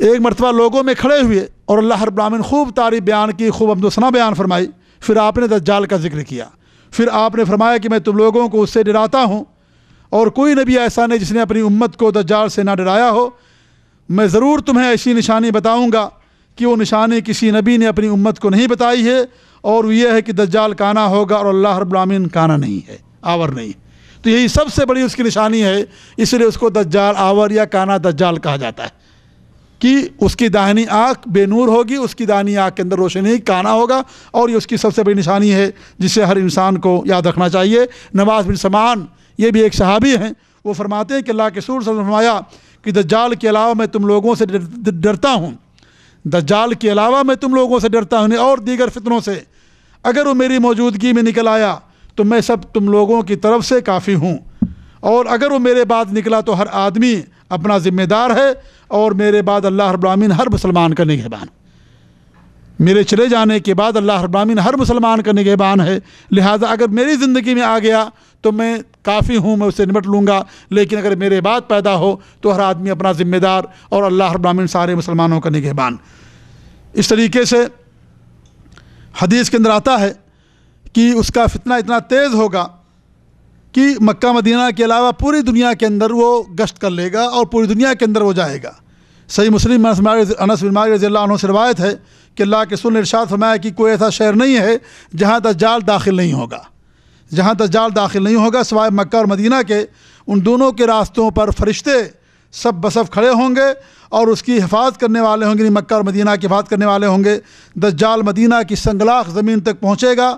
B: ایک مرتبہ لوگوں میں کھڑے ہوئے اور اللہ رب العالمین خوب تعریف بیان کی، خوب حمد و ثنا بیان فرمائی. پھر آپ نے دجال کا ذکر کیا. پھر آپ نے فرمایا کہ میں تم لوگوں کو اس سے ڈراتا ہوں، اور کوئی نبی ایسا نہیں جس نے اپنی امت کو دجال سے نہ ڈرایا ہو. میں ضرور تمہیں ایسی نشانی بتاؤں گا کہ وہ نشانی کسی نبی نے اپنی امت کو نہیں بتائی ہے، اور وہ یہ ہے کہ دجال کانا ہوگا اور اللہ رب العالمین کانا نہیں ہے، آور نہیں. تو یہی سب سے بڑی اس کی نشانی ہے، اس لیے اس کو دجال آور یا کانا دجال کہا جاتا ہے کہ اس کی داہنی آنکھ بے نور ہوگی، اس کی داہنی آنکھ کے اندر روشنی کانا ہوگا، اور یہ اس کی سب سے بڑی نشانی ہے جسے ہر انسان کو یاد رکھنا چاہیے. نواز بن سمعان یہ بھی ایک صحابی ہیں، وہ فرماتے ہیں کہ اللہ کے رسول صلی اللہ علیہ وسلم نے فرمایا کہ دجال کے علاوہ میں تم لوگوں سے ڈرتا ہوں، دجال کے علاوہ میں تم لوگوں سے ڈرتا ہوں اور دیگر فتنوں سے. اگر وہ میری موجودگی میں نکل آیا تو میں سب تم لوگوں کی طرف سے کافی ہوں، اور اگر وہ میرے بعد نکلا تو ہر آدمی اپنا ذمہ دار ہے، اور میرے بعد اللہ رب العالمین ہر مسلمان کا نگہبان. میرے چلے جانے کے بعد اللہ رب العالمین ہر مسلمان کا نگہبان ہے. لہٰذا اگر میری زندگی میں آ گیا تو میں کافی ہوں، میں اسے نمٹ لوں گا، لیکن اگر میرے بعد پیدا ہو تو ہر آدمی اپنا ذمہ دار، اور اللہ رب العالمین سارے مسلمانوں کا نگہبان. اس طریقے سے حدیث کے اندر آتا ہے کہ اس کا فتنہ اتنا تیز ہوگا کہ مکہ مدینہ کے علاوہ پوری دنیا کے اندر وہ گشت کر لے گا اور پوری دنیا کے اندر وہ جائے گا. صحیح مسلم انس بن مالک رضی اللہ عنہ سے روایت ہے کہ اللہ کے رسول نے ارشاد فرمایا کہ کوئی ایسا شہر نہیں ہے جہاں دجال داخل نہیں ہوگا، جہاں دجال داخل نہیں ہوگا سوائے مکہ اور مدینہ کے. ان دونوں کے راستوں پر فرشتے سب بصف کھڑے ہوں گے اور اس کی حفاظت کرنے والے ہوں گے، یعنی مکہ اور مدینہ کی حفاظت کرنے والے ہوں گے. دجال مدینہ کی سنگلاخ زمین تک پہنچے گا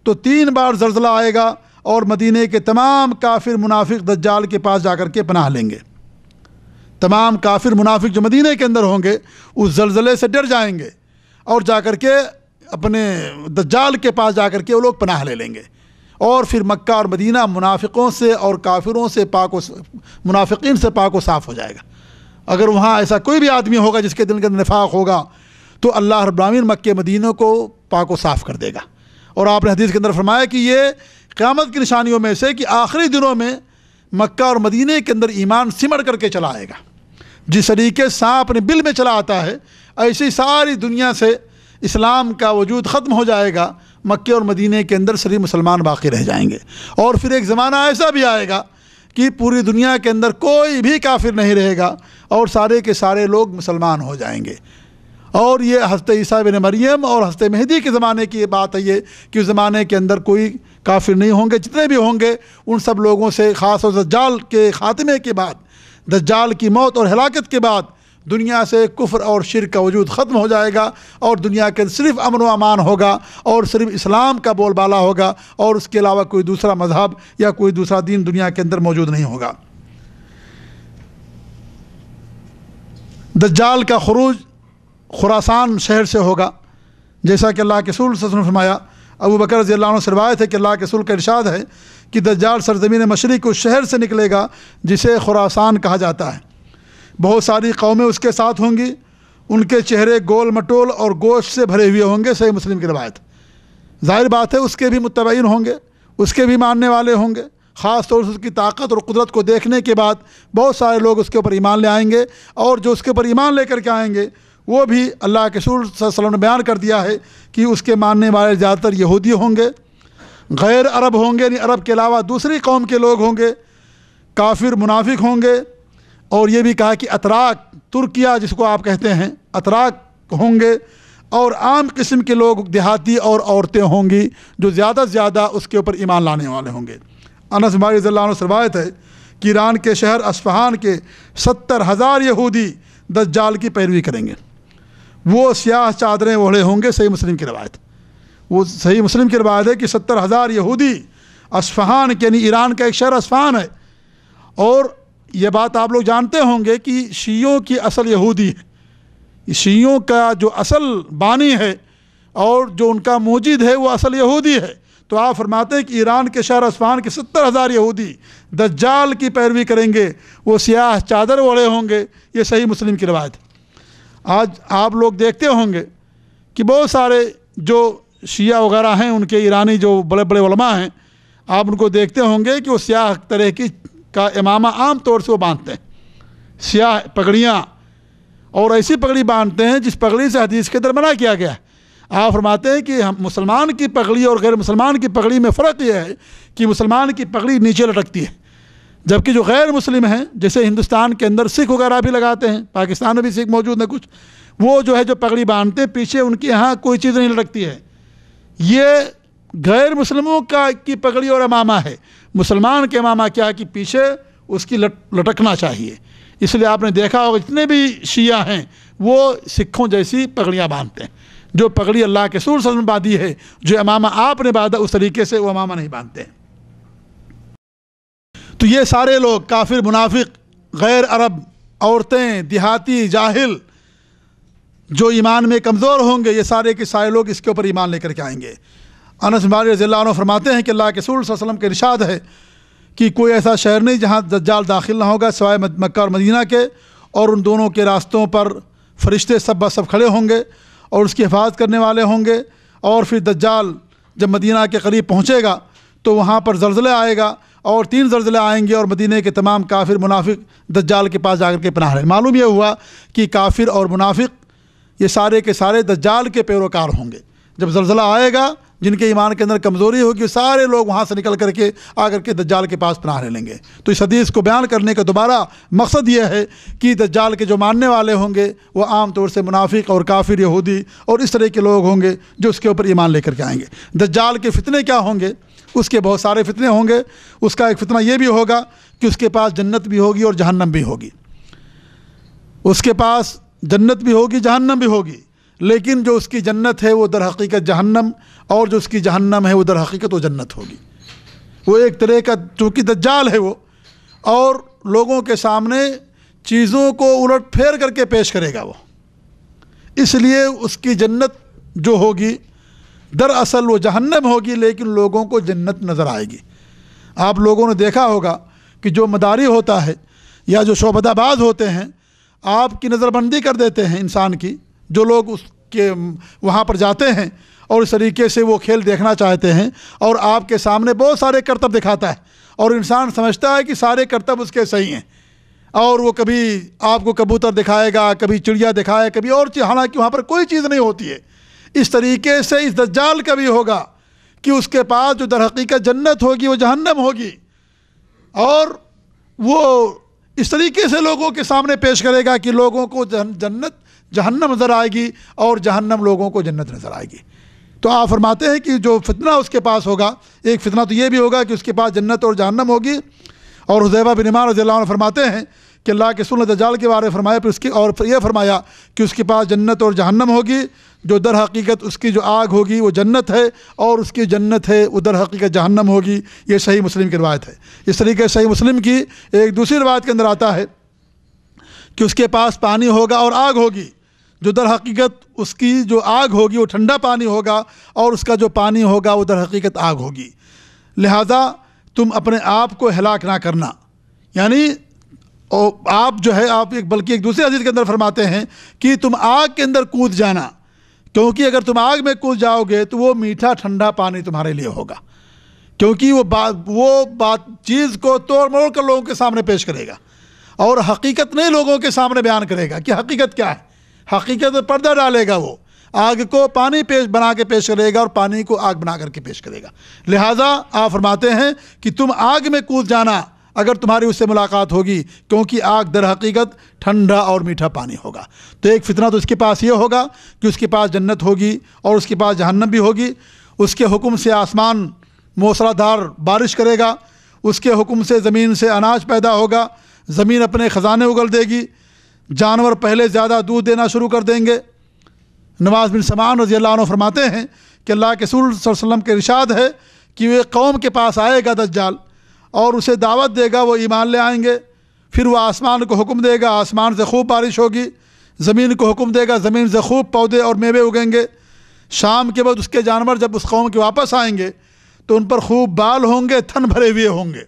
B: تو 3 بار زلزلہ آئے گا، اور مدینہ کے تمام کافر منافق دجال کے پاس جا کر کے پناہ لیں گے. تمام کافر منافق جو مدینہ کے اندر ہوں گے اس زلزلے سے ڈر جائیں گے، اور جا کر کے اپنے دجال کے پاس جا کر کے وہ لوگ پناہ لے لیں گے. اور پھر مکہ اور مدینہ منافقوں سے اور کافروں سے منافقین سے پاک و صاف ہو جائے گا. اگر وہاں ایسا کوئی بھی آدمی ہوگا جس کے دل کے اندر نفاق ہوگا تو اللہ رب العالمین مکہ مدینہ کو پاک و صاف کر دے گا. اور آپ نے حدیث کے اندر فرمایا کہ یہ قیامت کی نشانیوں میں سے کہ آخری دنوں میں مکہ اور مدینہ کے اندر ایمان سمٹ کر کے چلا آئے گا. جس طریقے سانپ اپنے بل میں چلا آتا ہے، ایسی ساری دنیا سے اسلام کا وجود ختم ہو جائے گا. مکہ اور مدینہ کے اندر صرف مسلمان باقی رہ جائیں گے. اور پھر ایک زمانہ ایسا بھی آئے گا کہ پوری دنیا کے اندر کوئی بھی کافر نہیں رہے گا اور سارے کے سارے لوگ مسلمان ہو جائیں گے. اور یہ حضرت عیسیٰ بن مریم اور حضرت مہدی کے زمانے کی بات ہے یہ کہ اس زمانے کے اندر کوئی کافر نہیں ہوں گے. جتنے بھی ہوں گے ان سب لوگوں سے، خاص طور سے دجال کے خاتمے کے بعد، دجال کی موت اور ہلاکت کے بعد دنیا سے کفر اور شرک کا وجود ختم ہو جائے گا، اور دنیا کے صرف امن و امان ہوگا اور صرف اسلام کا بول بالا ہوگا، اور اس کے علاوہ کوئی دوسرا مذہب یا کوئی دوسرا دین دنیا کے اندر موجود نہیں ہوگا. دجال کا خروج خراسان شہر سے ہوگا، جیسا کہ اللہ کے رسول صلی اللہ علیہ وسلم نے فرمایا. ابو بکر رضی اللہ عنہ سے روایت ہے کہ اللہ کے رسول کا ارشاد ہے کہ دجال سرزمین مشرق اس شہر سے نکلے گا جسے خراسان کہا جاتا ہے. بہت ساری قومیں اس کے ساتھ ہوں گی، ان کے چہرے گول مٹول اور گوشت سے بھرے ہوئے ہوں گے. صحیح مسلم کی روایت. ظاہر بات ہے اس کے بھی متبعین ہوں گے، اس کے بھی ماننے والے ہوں گے. خاص طور سے اس کی طاقت اور قدرت کو دیکھنے کے بعد بہت سارے لوگ اس کے اوپر ایمان لے آئیں گے، اور جو اس کے اوپر ایمان لے کر کے آئیں گے وہ بھی اللہ کے رسول صلی اللہ علیہ وسلم نے بیان کر دیا ہے کہ اس کے ماننے والے زیادہ تر یہودی ہوں گے، غیر عرب ہوں گے، یعنی عرب کے علاوہ دوسری قوم کے لوگ ہوں گے، کافر منافق ہوں گے. اور یہ بھی کہا کہ اتراک، ترکیہ جس کو آپ کہتے ہیں، اتراک ہوں گے، اور عام قسم کے لوگ دیہاتی اور عورتیں ہوں گی جو زیادہ سے زیادہ اس کے اوپر ایمان لانے والے ہوں گے. انس بن مالک رضی اللہ عنہ سے روایت ہے کہ ایران کے شہر اصفہان کے 70,000 یہودی دجال کی پیروی کریں گے. وہ سیاہ چادریں اوڑھے ہوں گے. صحیح مسلم کی روایت. وہ صحیح مسلم کی روایت ہے کہ 70,000 یہودی اصفہان کے، یعنی ایران کا ایک شہر اصفہان ہے. اور یہ بات آپ لوگ جانتے ہوں گے کہ شیعوں کی اصل یہودی ہے، شیعوں کا جو اصل بانی ہے اور جو ان کا موجد ہے وہ اصل یہودی ہے. تو آپ فرماتے ہیں کہ ایران کے شہر اصفہان کے 70,000 یہودی دجال کی پیروی کریں گے. وہ سیاہ چادر اوڑھے ہوں گے. یہ صحیح مسلم کی روایت ہے. آج آپ لوگ دیکھتے ہوں گے کہ بہت سارے جو شیعہ وغیرہ ہیں، ان کے ایرانی جو بڑے بڑے علماء ہیں، آپ ان کو دیکھتے ہوں گے کہ وہ سیاہ طرح کی کا امامہ عام طور سے وہ باندھتے ہیں، سیاہ پگڑیاں اور ایسی پگڑی باندھتے ہیں جس پگڑی سے حدیث کے اندر منع کیا گیا ہے۔ آپ فرماتے ہیں کہ ہم مسلمان کی پگڑی اور غیر مسلمان کی پگڑی میں فرق یہ ہے کہ مسلمان کی پگڑی نیچے لٹکتی ہے، جبکہ جو غیر مسلم ہیں جیسے ہندوستان کے اندر سکھ وغیرہ بھی لگاتے ہیں، پاکستان میں بھی سکھ موجود ہیں کچھ، وہ جو ہے جو پگڑی باندھتے ہیں پیچھے ان کے یہاں کوئی چیز نہیں لٹکتی ہے، یہ غیر مسلموں کی پگڑی اور امامہ ہے۔ مسلمان کے امامہ کیا کہ پیچھے اس کی لٹکنا چاہیے۔ اس لیے آپ نے دیکھا ہوگا جتنے بھی شیعہ ہیں وہ سکھوں جیسی پگڑیاں باندھتے ہیں، جو پگڑی اللہ کے رسول صلی اللہ علیہ وسلم باندھی ہے، جو امامہ آپ نے باندھا اس طریقے سے وہ امامہ نہیں باندھتے ہیں۔ تو یہ سارے لوگ کافر، منافق، غیر عرب، عورتیں، دیہاتی، جاہل، جو ایمان میں کمزور ہوں گے، یہ سارے کے سارے لوگ اس کے اوپر ایمان لے کر کے آئیں گے۔ انس بن مالک رضی اللہ عنہ فرماتے ہیں کہ اللہ کے رسول صلی اللہ علیہ وسلم کے ارشاد ہے کہ کوئی ایسا شہر نہیں جہاں دجال داخل نہ ہوگا سوائے مکہ اور مدینہ کے، اور ان دونوں کے راستوں پر فرشتے سب بسب کھڑے ہوں گے اور اس کی حفاظت کرنے والے ہوں گے، اور پھر دجال جب مدینہ کے قریب پہنچے گا تو وہاں پر زلزلہ آئے گا، اور 3 زلزلے آئیں گے، اور مدینہ کے تمام کافر منافق دجال کے پاس جا کر کے پناہ لیں۔ معلوم یہ ہوا کہ کافر اور منافق یہ سارے کے سارے دجال کے پیروکار ہوں گے۔ جب زلزلہ آئے گا، جن کے ایمان کے اندر کمزوری ہوگی، سارے لوگ وہاں سے نکل کر کے آ کر کے دجال کے پاس پناہ لے لیں گے۔ تو اس حدیث کو بیان کرنے کا دوبارہ مقصد یہ ہے کہ دجال کے جو ماننے والے ہوں گے وہ عام طور سے منافق اور کافر، یہودی اور اس طرح کے لوگ ہوں گے جو اس کے اوپر ایمان لے کر کے آئیں گے۔ دجال کے فتنے کیا ہوں گے؟ اس کے بہت سارے فتنے ہوں گے۔ اس کا ایک فتنہ یہ بھی ہوگا کہ اس کے پاس جنت بھی ہوگی اور جہنم بھی ہوگی۔ اس کے پاس جنت بھی ہوگی، جہنم بھی ہوگی، لیکن جو اس کی جنت ہے وہ در حقیقت جہنم، اور جو اس کی جہنم ہے وہ در حقیقت وہ جنت ہوگی۔ وہ ایک طرح کا چونکہ دجال ہے وہ، اور لوگوں کے سامنے چیزوں کو الٹ پھیر کر کے پیش کرے گا وہ، اس لیے اس کی جنت جو ہوگی دراصل وہ جہنم ہوگی، لیکن لوگوں کو جنت نظر آئے گی۔ آپ لوگوں نے دیکھا ہوگا کہ جو مداری ہوتا ہے یا جو شعبدہ باز ہوتے ہیں، آپ کی نظر بندی کر دیتے ہیں انسان کی، جو لوگ اس کے وہاں پر جاتے ہیں اور اس طریقے سے وہ کھیل دیکھنا چاہتے ہیں، اور آپ کے سامنے بہت سارے کرتب دکھاتا ہے، اور انسان سمجھتا ہے کہ سارے کرتب اس کے صحیح ہیں، اور وہ کبھی آپ کو کبوتر دکھائے گا، کبھی چڑیا دکھائے، کبھی اور چیز، حالانکہ وہاں پر کوئی چیز نہیں ہوتی ہے۔ اس طریقے سے اس دجال کا بھی ہوگا کہ اس کے پاس جو در حقیقت جنت ہوگی وہ جہنم ہوگی، اور وہ اس طریقے سے لوگوں کے سامنے پیش کرے گا کہ لوگوں کو جنت جہنم نظر آئے گی اور جہنم لوگوں کو جنت نظر آئے گی۔ تو آپ فرماتے ہیں کہ جو فتنہ اس کے پاس ہوگا، ایک فتنہ تو یہ بھی ہوگا کہ اس کے پاس جنت اور جہنم ہوگی، اور حذیفہ بن یمان رضی اللہ عنہ فرماتے ہیں کہ اللہ کے رسول نے دجال کے بارے میں فرمایا، پھر اس کی اور یہ فرمایا کہ اس کے پاس جنت اور جہنم ہوگی، جو در حقیقت اس کی جو آگ ہوگی وہ جنت ہے، اور اس کی جنت ہے وہ در حقیقت جہنم ہوگی۔ یہ صحیح مسلم کی روایت ہے۔ اس طریقے سے صحیح مسلم کی ایک دوسری روایت کے اندر آتا ہے کہ اس کے پاس پانی ہوگا اور آگ ہوگی، جو در حقیقت اس کی جو آگ ہوگی وہ ٹھنڈا پانی ہوگا، اور اس کا جو پانی ہوگا وہ در حقیقت آگ ہوگی۔ لہذا تم اپنے آپ کو ہلاک نہ کرنا، یعنی آپ جو ہے آپ بلکہ ایک دوسرے حدیث کے اندر فرماتے ہیں کہ تم آگ کے اندر کود جانا، کیونکہ اگر تم آگ میں کود جاؤ گے تو وہ میٹھا ٹھنڈا پانی تمہارے لیے ہوگا، کیونکہ وہ بات چیز کو توڑ موڑ کر لوگوں کے سامنے پیش کرے گا، اور حقیقت نہیں لوگوں کے سامنے بیان کرے گا کہ حقیقت کیا ہے۔ حقیقت میں پردہ ڈالے گا، وہ آگ کو پانی بنا کے پیش کرے گا اور پانی کو آگ بنا کر کے پیش کرے گا۔ لہٰذا آپ فرماتے ہیں کہ تم آگ میں کود جانا اگر تمہاری اس سے ملاقات ہوگی، کیونکہ آگ در حقیقت ٹھنڈا اور میٹھا پانی ہوگا۔ تو ایک فتنہ تو اس کے پاس یہ ہوگا کہ اس کے پاس جنت ہوگی اور اس کے پاس جہنم بھی ہوگی، اس کے حکم سے آسمان موسلا دھار بارش کرے گا، اس کے حکم سے زمین سے اناج پیدا ہوگا، زمین اپنے خزانے اگل دے گی، جانور پہلے زیادہ دودھ دینا شروع کر دیں گے۔ نواز بن سمعان رضی اللہ عنہ فرماتے ہیں کہ اللہ کے رسول صلی اللہ علیہ وسلم کے ارشاد ہے کہ وہ قوم کے پاس آئے گا دجال، اور اسے دعوت دے گا، وہ ایمان لے آئیں گے، پھر وہ آسمان کو حکم دے گا، آسمان سے خوب بارش ہوگی، زمین کو حکم دے گا، زمین سے خوب پودے اور میوے اگیں گے۔ شام کے بعد اس کے جانور جب اس قوم کے واپس آئیں گے تو ان پر خوب بال ہوں گے، تھن بھرے ہوئے ہوں گے،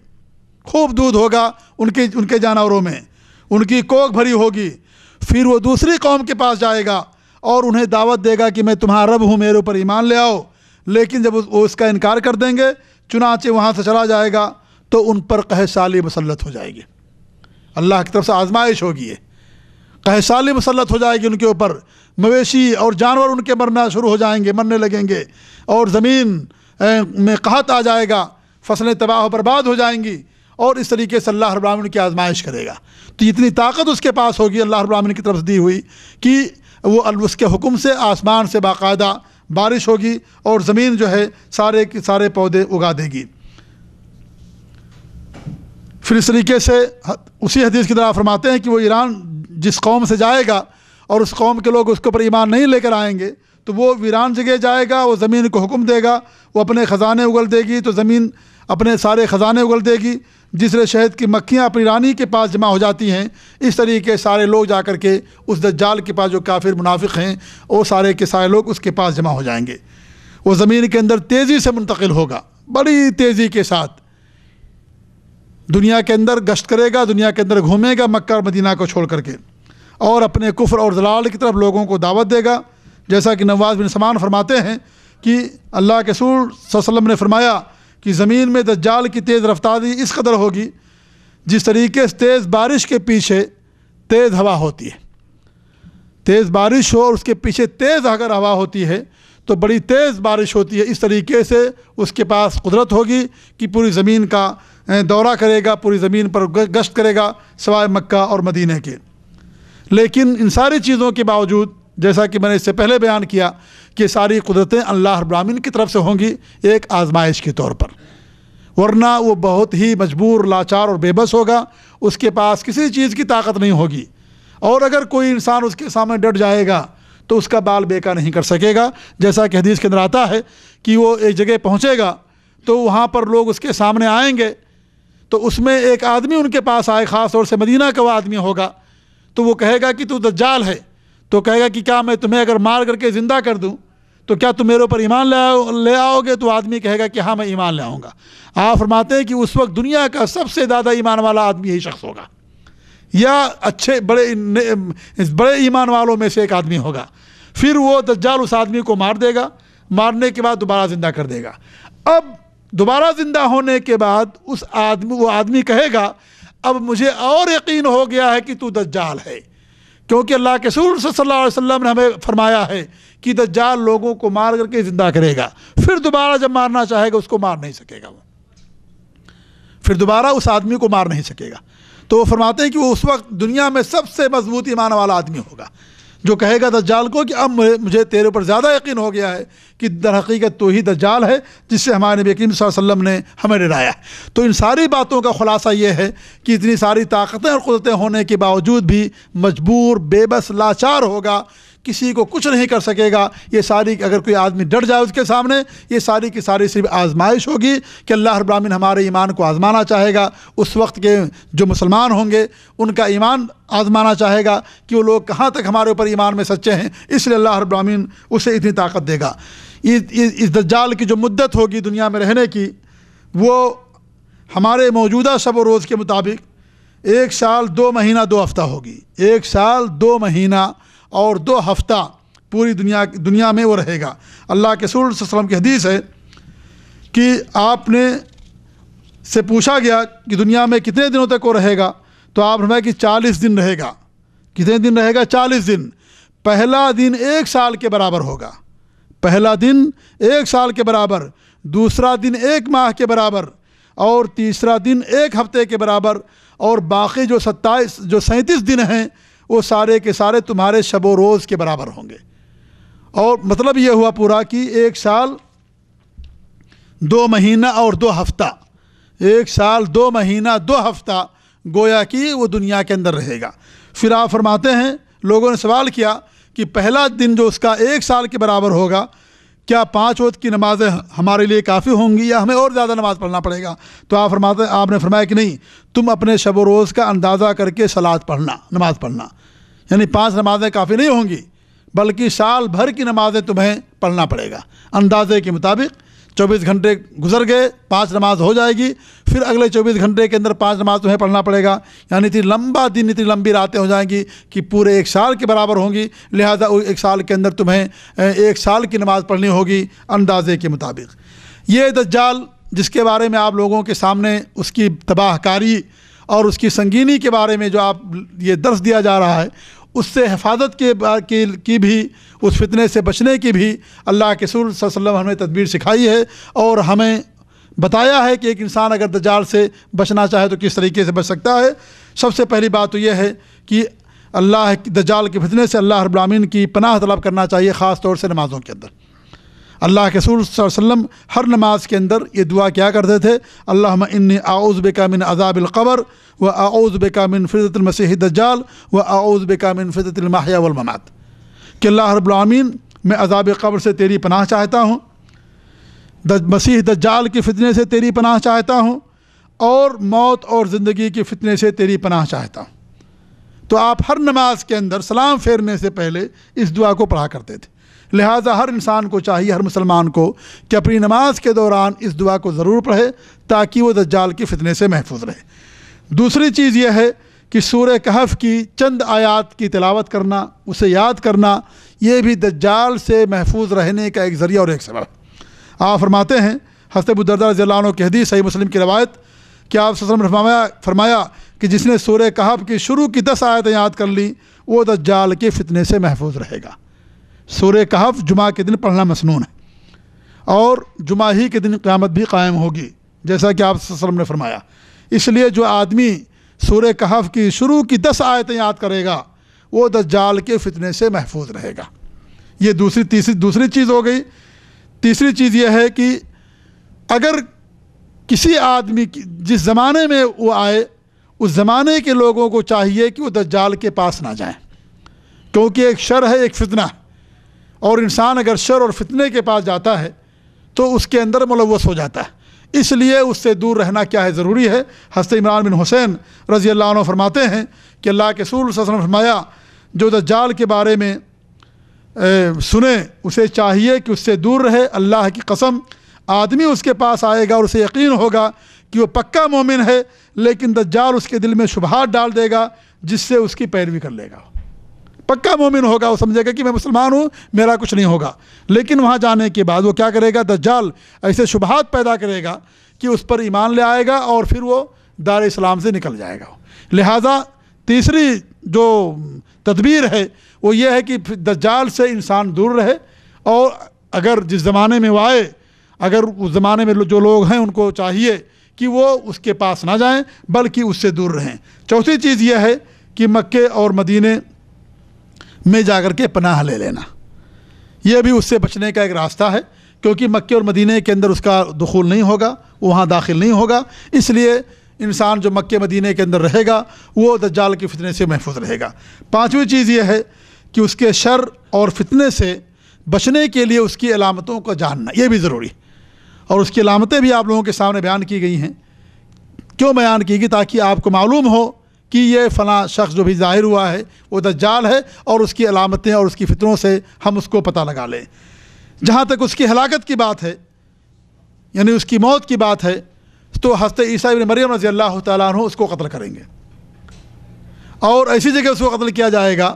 B: خوب دودھ ہوگا ان کے جانوروں میں، ان کی کوکھ بھری ہوگی۔ پھر وہ دوسری قوم کے پاس جائے گا اور انہیں دعوت دے گا کہ میں تمہارا رب ہوں، میرے اوپر ایمان لے آؤ، لیکن جب وہ اس کا انکار کر دیں گے، چنانچہ وہاں سے چلا جائے گا تو ان پر قحط سالی مسلط ہو جائے گی، اللہ کی طرف سے آزمائش ہوگی۔ قحط سالی مسلط ہو جائے گی ان کے اوپر، مویشی اور جانور ان کے مرنا شروع ہو جائیں گے، مرنے لگیں گے، اور زمین میں قحط آ جائے گا، فصلیں تباہ و برباد ہو جائیں گی، اور اس طریقے سے اللہ رب العالمین کی آزمائش کرے گا۔ تو اتنی طاقت اس کے پاس ہوگی اللہ رب العالمین کی طرف سے دی ہوئی کہ وہ اس کے حکم سے آسمان سے باقاعدہ بارش ہوگی اور زمین جو ہے سارے کے سارے پودے اگا دے گی۔ پھر اس طریقے سے اسی حدیث کی طرح فرماتے ہیں کہ وہ ایران جس قوم سے جائے گا اور اس قوم کے لوگ اس کے اوپر ایمان نہیں لے کر آئیں گے تو وہ ویران جگہ جائے گا، وہ زمین کو حکم دے گا، وہ اپنے خزانے اگل دے گی تو زمین اپنے سارے خزانے اگل دے گی، جس طرح شہد کی مکھیاں اپنی رانی کے پاس جمع ہو جاتی ہیں، اس طریقے سارے لوگ جا کر کے اس دجال کے پاس جو کافر منافق ہیں وہ سارے کے سارے لوگ اس کے پاس جمع ہو جائیں گے۔ وہ زمین کے اندر تیزی سے منتقل ہوگا، بڑی تیزی کے ساتھ دنیا کے اندر گشت کرے گا، دنیا کے اندر گھومے گا مکہ اور مدینہ کو چھوڑ کر کے، اور اپنے کفر اور ضلال کی طرف لوگوں کو دعوت دے گا۔ جیسا کہ نواس بن سمان فرماتے ہیں کہ اللہ کے رسول صلی اللہ علیہ وسلم نے فرمایا کہ زمین میں دجال کی تیز رفتاری اس قدر ہوگی جس طریقے سے تیز بارش کے پیچھے تیز ہوا ہوتی ہے۔ تیز بارش ہو اور اس کے پیچھے تیز اگر ہوا ہوتی ہے تو بڑی تیز بارش ہوتی ہے، اس طریقے سے اس کے پاس قدرت ہوگی کہ پوری زمین کا دورہ کرے گا، پوری زمین پر گشت کرے گا سوائے مکہ اور مدینہ کے۔ لیکن ان ساری چیزوں کے باوجود جیسا کہ میں نے اس سے پہلے بیان کیا کہ ساری قدرتیں اللہ رب العالمین کی طرف سے ہوں گی ایک آزمائش کے طور پر، ورنہ وہ بہت ہی مجبور، لاچار اور بے بس ہوگا، اس کے پاس کسی چیز کی طاقت نہیں ہوگی، اور اگر کوئی انسان اس کے سامنے ڈٹ جائے گا تو اس کا بال بیکا نہیں کر سکے گا۔ جیسا کہ حدیث کے اندر آتا ہے کہ وہ ایک جگہ پہنچے گا تو وہاں پر لوگ اس کے سامنے آئیں گے تو اس میں ایک آدمی ان کے پاس آئے، خاص طور سے مدینہ کا وہ آدمی ہوگا، تو وہ کہے گا کہ تو دجال ہے، تو کہے گا کہ کیا میں تمہیں اگر مار کر کے زندہ کر دوں تو کیا تم میرے اوپر ایمان لے آؤ گے؟ تو آدمی کہے گا کہ ہاں میں ایمان لے آؤں گا۔ آپ فرماتے ہیں کہ اس وقت دنیا کا سب سے زیادہ ایمان والا آدمی یہی شخص ہوگا، یا اچھے بڑے ایمان والوں میں سے ایک آدمی ہوگا۔ پھر وہ دجال اس آدمی کو مار دے گا، مارنے کے بعد دوبارہ زندہ کر دے گا۔ اب دوبارہ زندہ ہونے کے بعد وہ آدمی کہے گا اب مجھے اور یقین ہو گیا ہے کہ تو دجال ہے، کیونکہ اللہ کے رسول صلی اللہ علیہ وسلم نے ہمیں فرمایا ہے کہ دجال لوگوں کو مار کر کے زندہ کرے گا، پھر دوبارہ جب مارنا چاہے گا اس کو مار نہیں سکے گا، وہ پھر دوبارہ اس آدمی کو مار نہیں سکے گا۔ تو وہ فرماتے ہیں کہ وہ اس وقت دنیا میں سب سے مضبوط ایمان والا آدمی ہوگا جو کہے گا دجال کو کہ اب مجھے تیرے اوپر زیادہ یقین ہو گیا ہے کہ در حقیقت تو ہی دجال ہے جس سے ہمارے نبی کریم صلی اللہ علیہ وسلم نے ہمیں ڈرایا ہے۔ تو ان ساری باتوں کا خلاصہ یہ ہے کہ اتنی ساری طاقتیں اور قدرتیں ہونے کے باوجود بھی مجبور، بے بس، لاچار ہوگا، کسی کو کچھ نہیں کر سکے گا۔ یہ ساری اگر کوئی آدمی ڈٹ جائے اس کے سامنے، یہ ساری کی ساری صرف آزمائش ہوگی کہ اللہ رب العالمین ہمارے ایمان کو آزمانا چاہے گا۔ اس وقت کے جو مسلمان ہوں گے ان کا ایمان آزمانا چاہے گا کہ وہ لوگ کہاں تک ہمارے اوپر ایمان میں سچے ہیں، اس لیے اللہ رب العالمین اسے اتنی طاقت دے گا۔ اس دجال کی جو مدت ہوگی دنیا میں رہنے کی، وہ ہمارے موجودہ شب و روز کے مطابق 1 سال 2 مہینہ 2 ہفتہ ہوگی۔ 1 سال 2 مہینہ اور 2 ہفتہ پوری دنیا میں وہ رہے گا۔ اللہ کے رسول صلی اللہ علیہ وسلم کی حدیث ہے کہ آپ نے سے پوچھا گیا کہ دنیا میں کتنے دنوں تک وہ رہے گا، تو آپ نے فرمایا کہ 40 دن رہے گا۔ کتنے دن رہے گا؟ 40 دن۔ پہلا دن 1 سال کے برابر ہوگا، پہلا دن 1 سال کے برابر، دوسرا دن 1 ماہ کے برابر، اور تیسرا دن 1 ہفتے کے برابر، اور باقی جو 37 دن ہیں وہ سارے کے سارے تمہارے شب و روز کے برابر ہوں گے۔ اور مطلب یہ ہوا پورا کہ 1 سال 2 مہینہ اور 2 ہفتہ، 1 سال 2 مہینہ 2 ہفتہ گویا کہ وہ دنیا کے اندر رہے گا۔ پھر آپ فرماتے ہیں، لوگوں نے سوال کیا کہ پہلا دن جو اس کا 1 سال کے برابر ہوگا، کیا 5 وقت کی نمازیں ہمارے لیے کافی ہوں گی یا ہمیں اور زیادہ نماز پڑھنا پڑے گا؟ تو آپ نے فرمایا کہ نہیں، تم اپنے شب و روز کا اندازہ کر کے نماز پڑھنا، یعنی 5 نمازیں کافی نہیں ہوں گی، بلکہ سال بھر کی نمازیں تمہیں پڑھنا پڑے گا۔ اندازے کے مطابق 24 گھنٹے گزر گئے، 5 نماز ہو جائے گی، پھر اگلے 24 گھنٹے کے اندر 5 نماز تمہیں پڑھنا پڑے گا، یعنی اتنی لمبا دن، اتنی لمبی راتیں ہو جائیں گی کہ پورے 1 سال کے برابر ہوں گی۔ لہٰذا 1 سال کے اندر تمہیں 1 سال کی نماز پڑھنی ہوگی اندازے کے مطابق۔ یہ دجال جس کے بارے میں آپ لوگوں کے سامنے اس کی تباہ کاری اور اس کی سنگینی کے بارے میں جو آپ یہ درس دیا جا رہا ہے، اس سے حفاظت کی بھی، اس فتنے سے بچنے کی بھی اللہ کے رسول صلی اللہ علیہ وسلم ہمیں تدبیر سکھائی ہے اور ہمیں بتایا ہے کہ ایک انسان اگر دجال سے بچنا چاہے تو کس طریقے سے بچ سکتا ہے۔ سب سے پہلی بات تو یہ ہے کہ اللہ دجال کے فتنے سے اللہ رب العالمین کی پناہ طلب کرنا چاہیے، خاص طور سے نمازوں کے اندر۔ اللہ کے رسول صلی اللہ علیہ وسلم ہر نماز کے اندر یہ دعا کیا کرتے تھے، اللہم انی اعوذ بک من عذاب القبر و اعوذ بک من فتنۃ المسیح الدجال و اعوذ بک من فتنۃ المحیا والممات، کہ اللہ رب العالمین میں عذاب قبر سے تیری پناہ چاہتا ہوں، مسیح دجال کے فتنے سے تیری پناہ چاہتا ہوں، اور موت اور زندگی کے فتنے سے تیری پناہ چاہتا ہوں۔ تو آپ ہر نماز کے اندر سلام پھیرنے سے پہلے اس دعا کو پڑھا کرتے تھے۔ لہٰذا ہر انسان کو چاہیے، ہر مسلمان کو، کہ اپنی نماز کے دوران اس دعا کو ضرور پڑھے تاکہ وہ دجال کے فتنے سے محفوظ رہے۔ دوسری چیز یہ ہے کہ سورہ کہف کی چند آیات کی تلاوت کرنا، اسے یاد کرنا، یہ بھی دجال سے محفوظ رہنے کا ایک ذریعہ اور ایک سبب ہے۔ آپ فرماتے ہیں، حضرت ابو درداء رضی اللہ عنہ کی حدیث صحیح مسلم کی روایت، کہ آپ صلی اللہ علیہ وسلم نے فرمایا کہ جس نے سورہ کہف کی شروع کی 10 آیتیں یاد کر لی وہ دجال کے فتنے سے محفوظ رہے گا۔ سورہ کہف جمعہ کے دن پڑھنا مسنون ہے، اور جمعہ ہی کے دن قیامت بھی قائم ہوگی، جیسا کہ آپ صلی اللہ علیہ وسلم نے فرمایا۔ اس لیے جو آدمی سورہ کہف کی شروع کی 10 آیتیں یاد کرے گا وہ دجال کے فتنے سے محفوظ رہے گا۔ یہ دوسری چیز ہو گئی۔ تیسری چیز یہ ہے کہ اگر کسی آدمی جس زمانے میں وہ آئے، اس زمانے کے لوگوں کو چاہیے کہ وہ دجال کے پاس نہ جائیں، کیونکہ ایک شر ہے، ایک فتنہ ہے، اور انسان اگر شر اور فتنے کے پاس جاتا ہے تو اس کے اندر ملوث ہو جاتا ہے۔ اس لیے اس سے دور رہنا کیا ہے، ضروری ہے۔ حضرت عمران بن حسین رضی اللہ عنہ فرماتے ہیں کہ اللہ کے رسول صلی اللہ علیہ وسلم نے فرمایا، جو دجال کے بارے میں سنے اسے چاہیے کہ اس سے دور رہے۔ اللہ کی قسم، آدمی اس کے پاس آئے گا اور اسے یقین ہوگا کہ وہ پکا مومن ہے، لیکن دجال اس کے دل میں شبہات ڈال دے گا جس سے اس کی پیروی کر لے گا۔ پکا مومن ہوگا، وہ سمجھے گا کہ میں مسلمان ہوں، میرا کچھ نہیں ہوگا، لیکن وہاں جانے کے بعد وہ کیا کرے گا، دجال ایسے شبہات پیدا کرے گا کہ اس پر ایمان لے آئے گا اور پھر وہ دار اسلام سے نکل جائے گا۔ لہٰذا تیسری جو تدبیر ہے وہ یہ ہے کہ دجال سے انسان دور رہے، اور اگر جس زمانے میں وہ آئے، اگر اس زمانے میں جو لوگ ہیں ان کو چاہیے کہ وہ اس کے پاس نہ جائیں بلکہ اس سے دور رہیں۔ چوتھی چیز یہ ہے کہ مکے اور مدینے میں جا کر کے پناہ لے لینا، یہ بھی اس سے بچنے کا ایک راستہ ہے، کیونکہ مکے اور مدینے کے اندر اس کا دخول نہیں ہوگا، وہاں داخل نہیں ہوگا۔ اس لیے انسان جو مکے مدینے کے اندر رہے گا وہ دجال کے فتنے سے محفوظ رہے گا۔ پانچویں چیز یہ ہے کہ اس کے شر اور فتنے سے بچنے کے لیے اس کی علامتوں کو جاننا، یہ بھی ضروری ہے، اور اس کی علامتیں بھی آپ لوگوں کے سامنے بیان کی گئی ہیں۔ کیوں بیان کی گئی؟ تاکہ آپ کو معلوم ہو کہ یہ فلاں شخص جو بھی ظاہر ہوا ہے وہ دجال ہے، اور اس کی علامتیں اور اس کی فتنوں سے ہم اس کو پتہ لگا لیں۔ جہاں تک اس کی ہلاکت کی بات ہے، یعنی اس کی موت کی بات ہے، تو حضرت عیسیٰ ابن مریم رضی اللہ تعالیٰ عنہ اس کو قتل کریں گے، اور ایسی جگہ اس کو قتل کیا جائے گا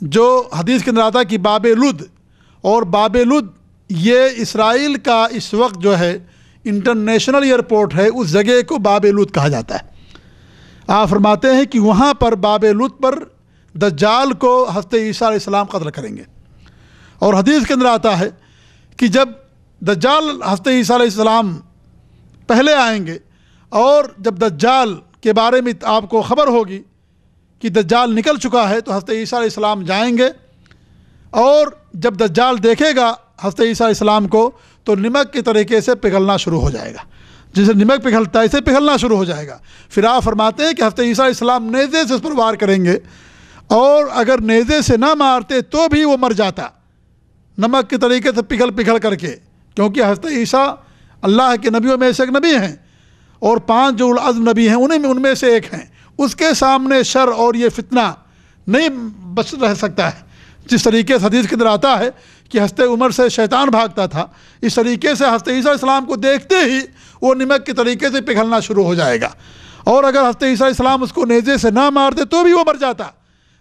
B: جو حدیث کے اندر آتا ہے کہ باب لد، اور باب لد یہ اسرائیل کا اس وقت جو ہے انٹرنیشنل ایئرپورٹ ہے، اس جگہ کو باب لد کہا جاتا ہے۔ آپ فرماتے ہیں کہ وہاں پر باب لد پر دجال کو حضرت عیسیٰ علیہ السلام قتل کریں گے، اور حدیث کے اندر آتا ہے کہ جب دجال حضرت عیسیٰ علیہ السلام پہلے آئیں گے، اور جب دجال کے بارے میں آپ کو خبر ہوگی کہ دجال نکل چکا ہے، تو حضرت عیسیٰ علیہ السلام جائیں گے، اور جب دجال دیکھے گا حضرت عیسیٰ علیہ السلام کو تو نمک کے طریقے سے پگھلنا شروع ہو جائے گا، جسے نمک پگھلتا ہے اسے پگھلنا شروع ہو جائے گا۔ پھر آپ فرماتے ہیں کہ حضرت عیسیٰ علیہ السلام نیزے سے اس پر وار کریں گے، اور اگر نیزے سے نہ مارتے تو بھی وہ مر جاتا نمک کے طریقے سے پگھل کر کے، کیونکہ حضرت عیسیٰ اللہ کے نبیوں میں سے ایک نبی ہیں، اور 5 جو العزم نبی ہیں ان میں سے ایک ہیں۔ اس کے سامنے شر اور یہ فتنہ نہیں بچ رہ سکتا ہے۔ جس طریقے سے حدیث کے اندر آتا ہے کہ حضرت عمر سے شیطان بھاگتا تھا، اس طریقے سے حضرت عیسیٰ علیہ السلام کو دیکھتے ہی وہ نمک کے طریقے سے پگھلنا شروع ہو جائے گا، اور اگر حضرت عیسیٰ علیہ السلام اس کو نیزے سے نہ مارتے تو بھی وہ مر جاتا،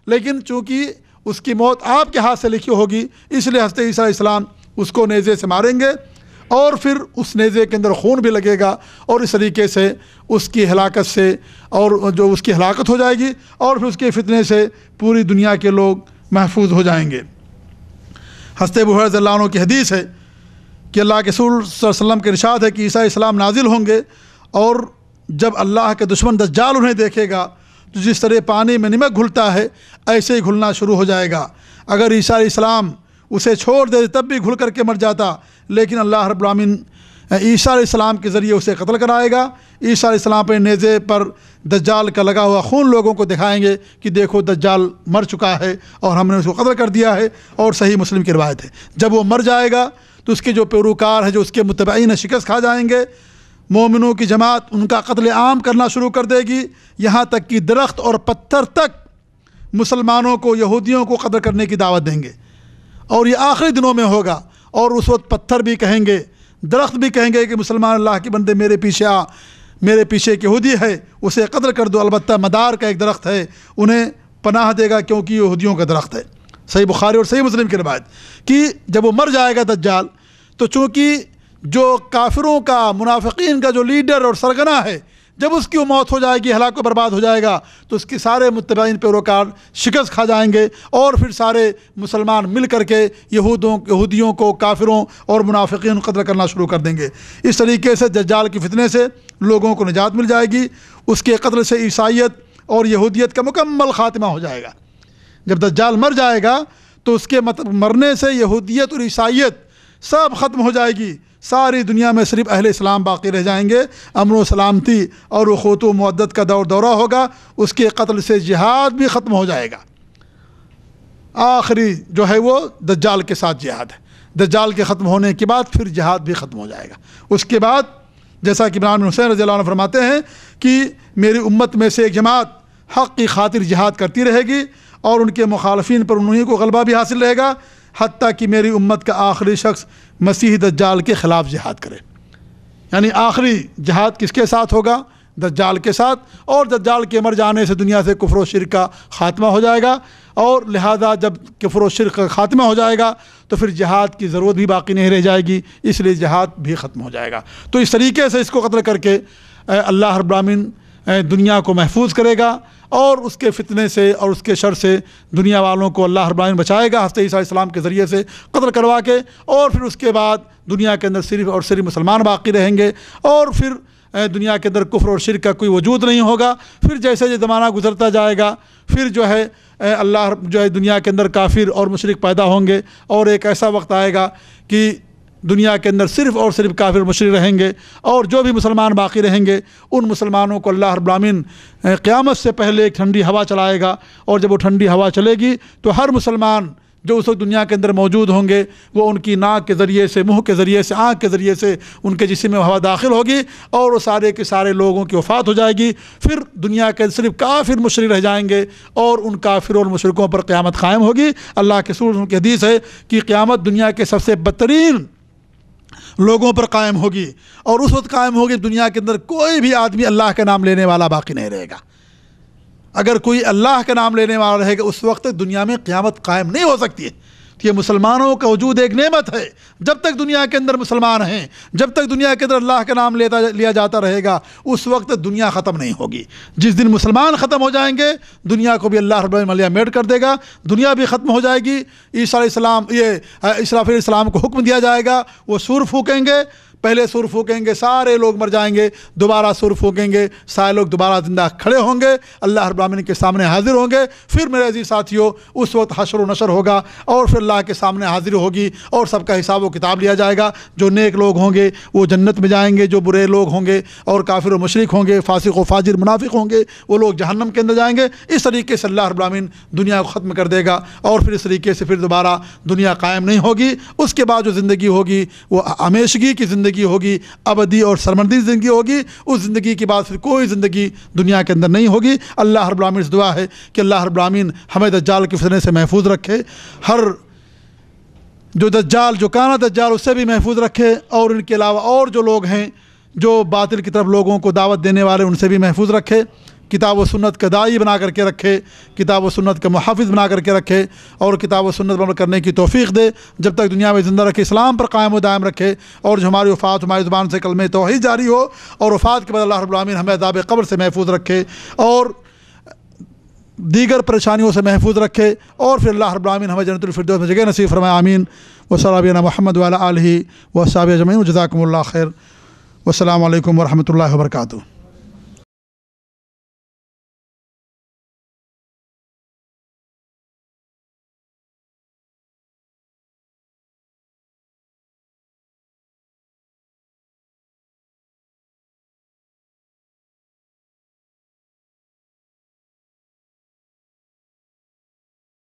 B: لیکن چونکہ اس کی موت آپ کے ہاتھ سے لکھی ہوگی، اس لیے حضرت عیسیٰ علیہ السلام اس کو نیزے سے ماریں گے، اور پھر اس نیزے کے اندر خون بھی لگے گا، اور اس طریقے سے اس کی ہلاکت سے، اور جو اس کی ہلاکت ہو جائے گی، اور پھر اس کے فتنے سے پوری دنیا کے لوگ محفوظ ہو جائیں گے۔ حضرت ابو ہریرہ رضی اللہ عنہ کی حدیث ہے کہ اللہ کے رسول صلی اللہ علیہ وسلم کے ارشاد ہے کہ عیسیٰ علیہ السلام نازل ہوں گے، اور جب اللہ کے دشمن دجال انہیں دیکھے گا تو جس طرح پانی میں نمک گھلتا ہے ایسے ہی گھلنا شروع ہو جائے گا۔ اگر عیسیٰ علیہ السلام اسے چھوڑ دے تب بھی گھل کر کے مر جاتا، لیکن اللہ رب العالمین عیسیٰ علیہ السلام کے ذریعے اسے قتل کرائے گا۔ عیسیٰ علیہ السلام پہ نیزے پر دجال کا لگا ہوا خون لوگوں کو دکھائیں گے کہ دیکھو دجال مر چکا ہے اور ہم نے اس کو قتل کر دیا ہے، اور صحیح مسلم کی روایت ہے۔ جب وہ مر جائے گا تو اس کے جو پیروکار ہیں، جو اس کے متبعین شکست کھا جائیں گے، مومنوں کی جماعت ان کا قتل عام کرنا شروع کر دے گی، یہاں تک کہ درخت اور پتھر تک مسلمانوں کو، یہودیوں کو قتل کرنے کی دعوت دیں گے، اور یہ آخری دنوں میں ہوگا۔ اور اس وقت پتھر بھی کہیں گے، درخت بھی کہیں گے کہ مسلمان اللہ کے بندے میرے پیچھے آ، میرے پیچھے ایک یہودی ہے اسے قتل کر دو، البتہ مدار کا ایک درخت ہے انہیں پناہ دے گا کیونکہ یہودیوں کا درخت ہے۔ صحیح بخاری اور صحیح مسلم کی روایت کہ جب وہ مر جائے گا دجال، تو چونکہ جو کافروں کا، منافقین کا جو لیڈر اور سرگنا ہے، جب اس کی وہ موت ہو جائے گی، ہلاک و برباد ہو جائے گا، تو اس کے سارے متبعین پیروکار شکست کھا جائیں گے، اور پھر سارے مسلمان مل کر کے یہودیوں کو، کافروں اور منافقین کو قتل کرنا شروع کر دیں گے۔ اس طریقے سے دجال کی فتنے سے لوگوں کو نجات مل جائے گی، اس کے قتل سے عیسائیت اور یہودیت کا مکمل خاتمہ ہو جائے گا۔ جب دجال مر جائے گا تو اس کے مرنے سے یہودیت اور عیسائیت سب ختم ہو جائے گی، ساری دنیا میں صرف اہل اسلام باقی رہ جائیں گے، امن و سلامتی اور اخوت و مودت کا دورہ ہوگا۔ اس کے قتل سے جہاد بھی ختم ہو جائے گا۔ آخری جو ہے وہ دجال کے ساتھ جہاد ہے۔ دجال کے ختم ہونے کے بعد پھر جہاد بھی ختم ہو جائے گا۔ اس کے بعد جیسا کہ عمران بن حسین رضی اللہ عنہ فرماتے ہیں کہ میری امت میں سے ایک جماعت حق کی خاطر جہاد کرتی رہے گی، اور ان کے مخالفین پر انہیں کو غلبہ بھی حاصل رہے گا، حتیٰ کہ میری امت کا آخری شخص مسیح دجال کے خلاف جہاد کرے۔ یعنی آخری جہاد کس کے ساتھ ہوگا؟ دجال کے ساتھ، اور دجال کے مر جانے سے دنیا سے کفر و شرک کا خاتمہ ہو جائے گا، اور لہذا جب کفر و شرک کا خاتمہ ہو جائے گا تو پھر جہاد کی ضرورت بھی باقی نہیں رہ جائے گی، اس لیے جہاد بھی ختم ہو جائے گا۔ تو اس طریقے سے اس کو قتل کر کے اللہ رب العالمین دنیا کو محفوظ کرے گا، اور اس کے فتنے سے اور اس کے شر سے دنیا والوں کو اللہ رب العالمین بچائے گا حضرت عیسیٰ علیہ السلام کے ذریعے سے قتل کروا کے، اور پھر اس کے بعد دنیا کے اندر صرف اور صرف مسلمان باقی رہیں گے، اور پھر دنیا کے اندر کفر اور شرک کا کوئی وجود نہیں ہوگا۔ پھر جیسے یہ زمانہ گزرتا جائے گا، پھر جو ہے اللہ جو ہے دنیا کے اندر کافر اور مشرک پیدا ہوں گے، اور ایک ایسا وقت آئے گا کہ دنیا کے اندر صرف اور صرف کافر مشرک رہیں گے، اور جو بھی مسلمان باقی رہیں گے ان مسلمانوں کو اللہ رب العالمین قیامت سے پہلے ایک ٹھنڈی ہوا چلائے گا، اور جب وہ ٹھنڈی ہوا چلے گی تو ہر مسلمان جو اس وقت دنیا کے اندر موجود ہوں گے وہ ان کی ناک کے ذریعے سے، منہ کے ذریعے سے، آنکھ کے ذریعے سے ان کے جسم میں ہوا داخل ہوگی، اور وہ سارے کے سارے لوگوں کی وفات ہو جائے گی۔ پھر دنیا کے صرف کافر مشرک رہ جائیں گے، اور ان کافر اور مشرکوں پر قیامت قائم ہوگی۔ اللہ کے رسول کی حدیث ہے کہ قیامت دنیا کے سب سے بدترین لوگوں پر قائم ہوگی، اور اس وقت قائم ہوگی دنیا کے اندر کوئی بھی آدمی اللہ کا نام لینے والا باقی نہیں رہے گا۔ اگر کوئی اللہ کا نام لینے والا رہے گا اس وقت دنیا میں قیامت قائم نہیں ہو سکتی ہے۔ تو یہ مسلمانوں کا وجود ایک نعمت ہے۔ جب تک دنیا کے اندر مسلمان ہیں، جب تک دنیا کے اندر اللہ کا نام لیا جاتا رہے گا، اس وقت دنیا ختم نہیں ہوگی۔ جس دن مسلمان ختم ہو جائیں گے دنیا کو بھی اللہ رب العالمین ملیا میٹ کر دے گا، دنیا بھی ختم ہو جائے گی۔ عیسیٰ علیہ السلام، اسرافیل علیہ السلام کو حکم دیا جائے گا، وہ سور پھونکیں گے، پہلے سور پھونکیں گے سارے لوگ مر جائیں گے، دوبارہ سور پھونکیں گے سارے لوگ دوبارہ زندہ کھڑے ہوں گے، اللہ رب العالمین کے سامنے حاضر ہوں گے۔ پھر میرے عزیز ساتھیوں اس وقت حشر و نشر ہوگا، اور پھر اللہ کے سامنے حاضر ہوگی، اور سب کا حساب و کتاب لیا جائے گا۔ جو نیک لوگ ہوں گے وہ جنت میں جائیں گے، جو برے لوگ ہوں گے اور کافر و مشرک ہوں گے، فاسق و فاجر منافق ہوں گے، وہ لوگ جہنم کے اندر جائیں گے۔ اس طریقے سے اللہ رب العالمین دنیا کو ختم کر دے گا، اور پھر اس طریقے سے پھر دوبارہ دنیا قائم نہیں ہوگی۔ اس کے بعد جو زندگی ہوگی وہ ہمیشگی کی زندگی ہوگی، ابدی اور سرمندی زندگی ہوگی۔ اس زندگی کے بعد پھر کوئی زندگی دنیا کے اندر نہیں ہوگی۔ اللہ رب العالمین سے دعا ہے کہ اللہ رب العالمین ہمیں دجال کے فتنے سے محفوظ رکھے، ہر جو دجال، جو کانا دجال، اس سے بھی محفوظ رکھے، اور ان کے علاوہ اور جو لوگ ہیں جو باطل کی طرف لوگوں کو دعوت دینے والے ان سے بھی محفوظ رکھے۔ کتاب و سنت کا داعی بنا کر کے رکھے، کتاب و سنت کا محافظ بنا کر کے رکھے، اور کتاب و سنت پر عمل کرنے کی توفیق دے، جب تک دنیا میں زندہ رکھے اسلام پر قائم و دائم رکھے، اور جو ہماری وفات ہماری زبان سے کلمہ توحید جاری ہو، اور وفات کے بعد اللہ رب العالمین ہمیں عذاب قبر سے محفوظ رکھے اور دیگر پریشانیوں سے محفوظ رکھے، اور پھر اللہ رب العالمین ہمیں جنت الفردوس میں جگہ نصیب فرمائے، آمین۔ وصلی اللہ علی محمد وعلی آلہ وصحبہ اجمعین، جزاکم اللہ خیر، والسلام علیکم ورحمۃ اللہ وبرکاتہ۔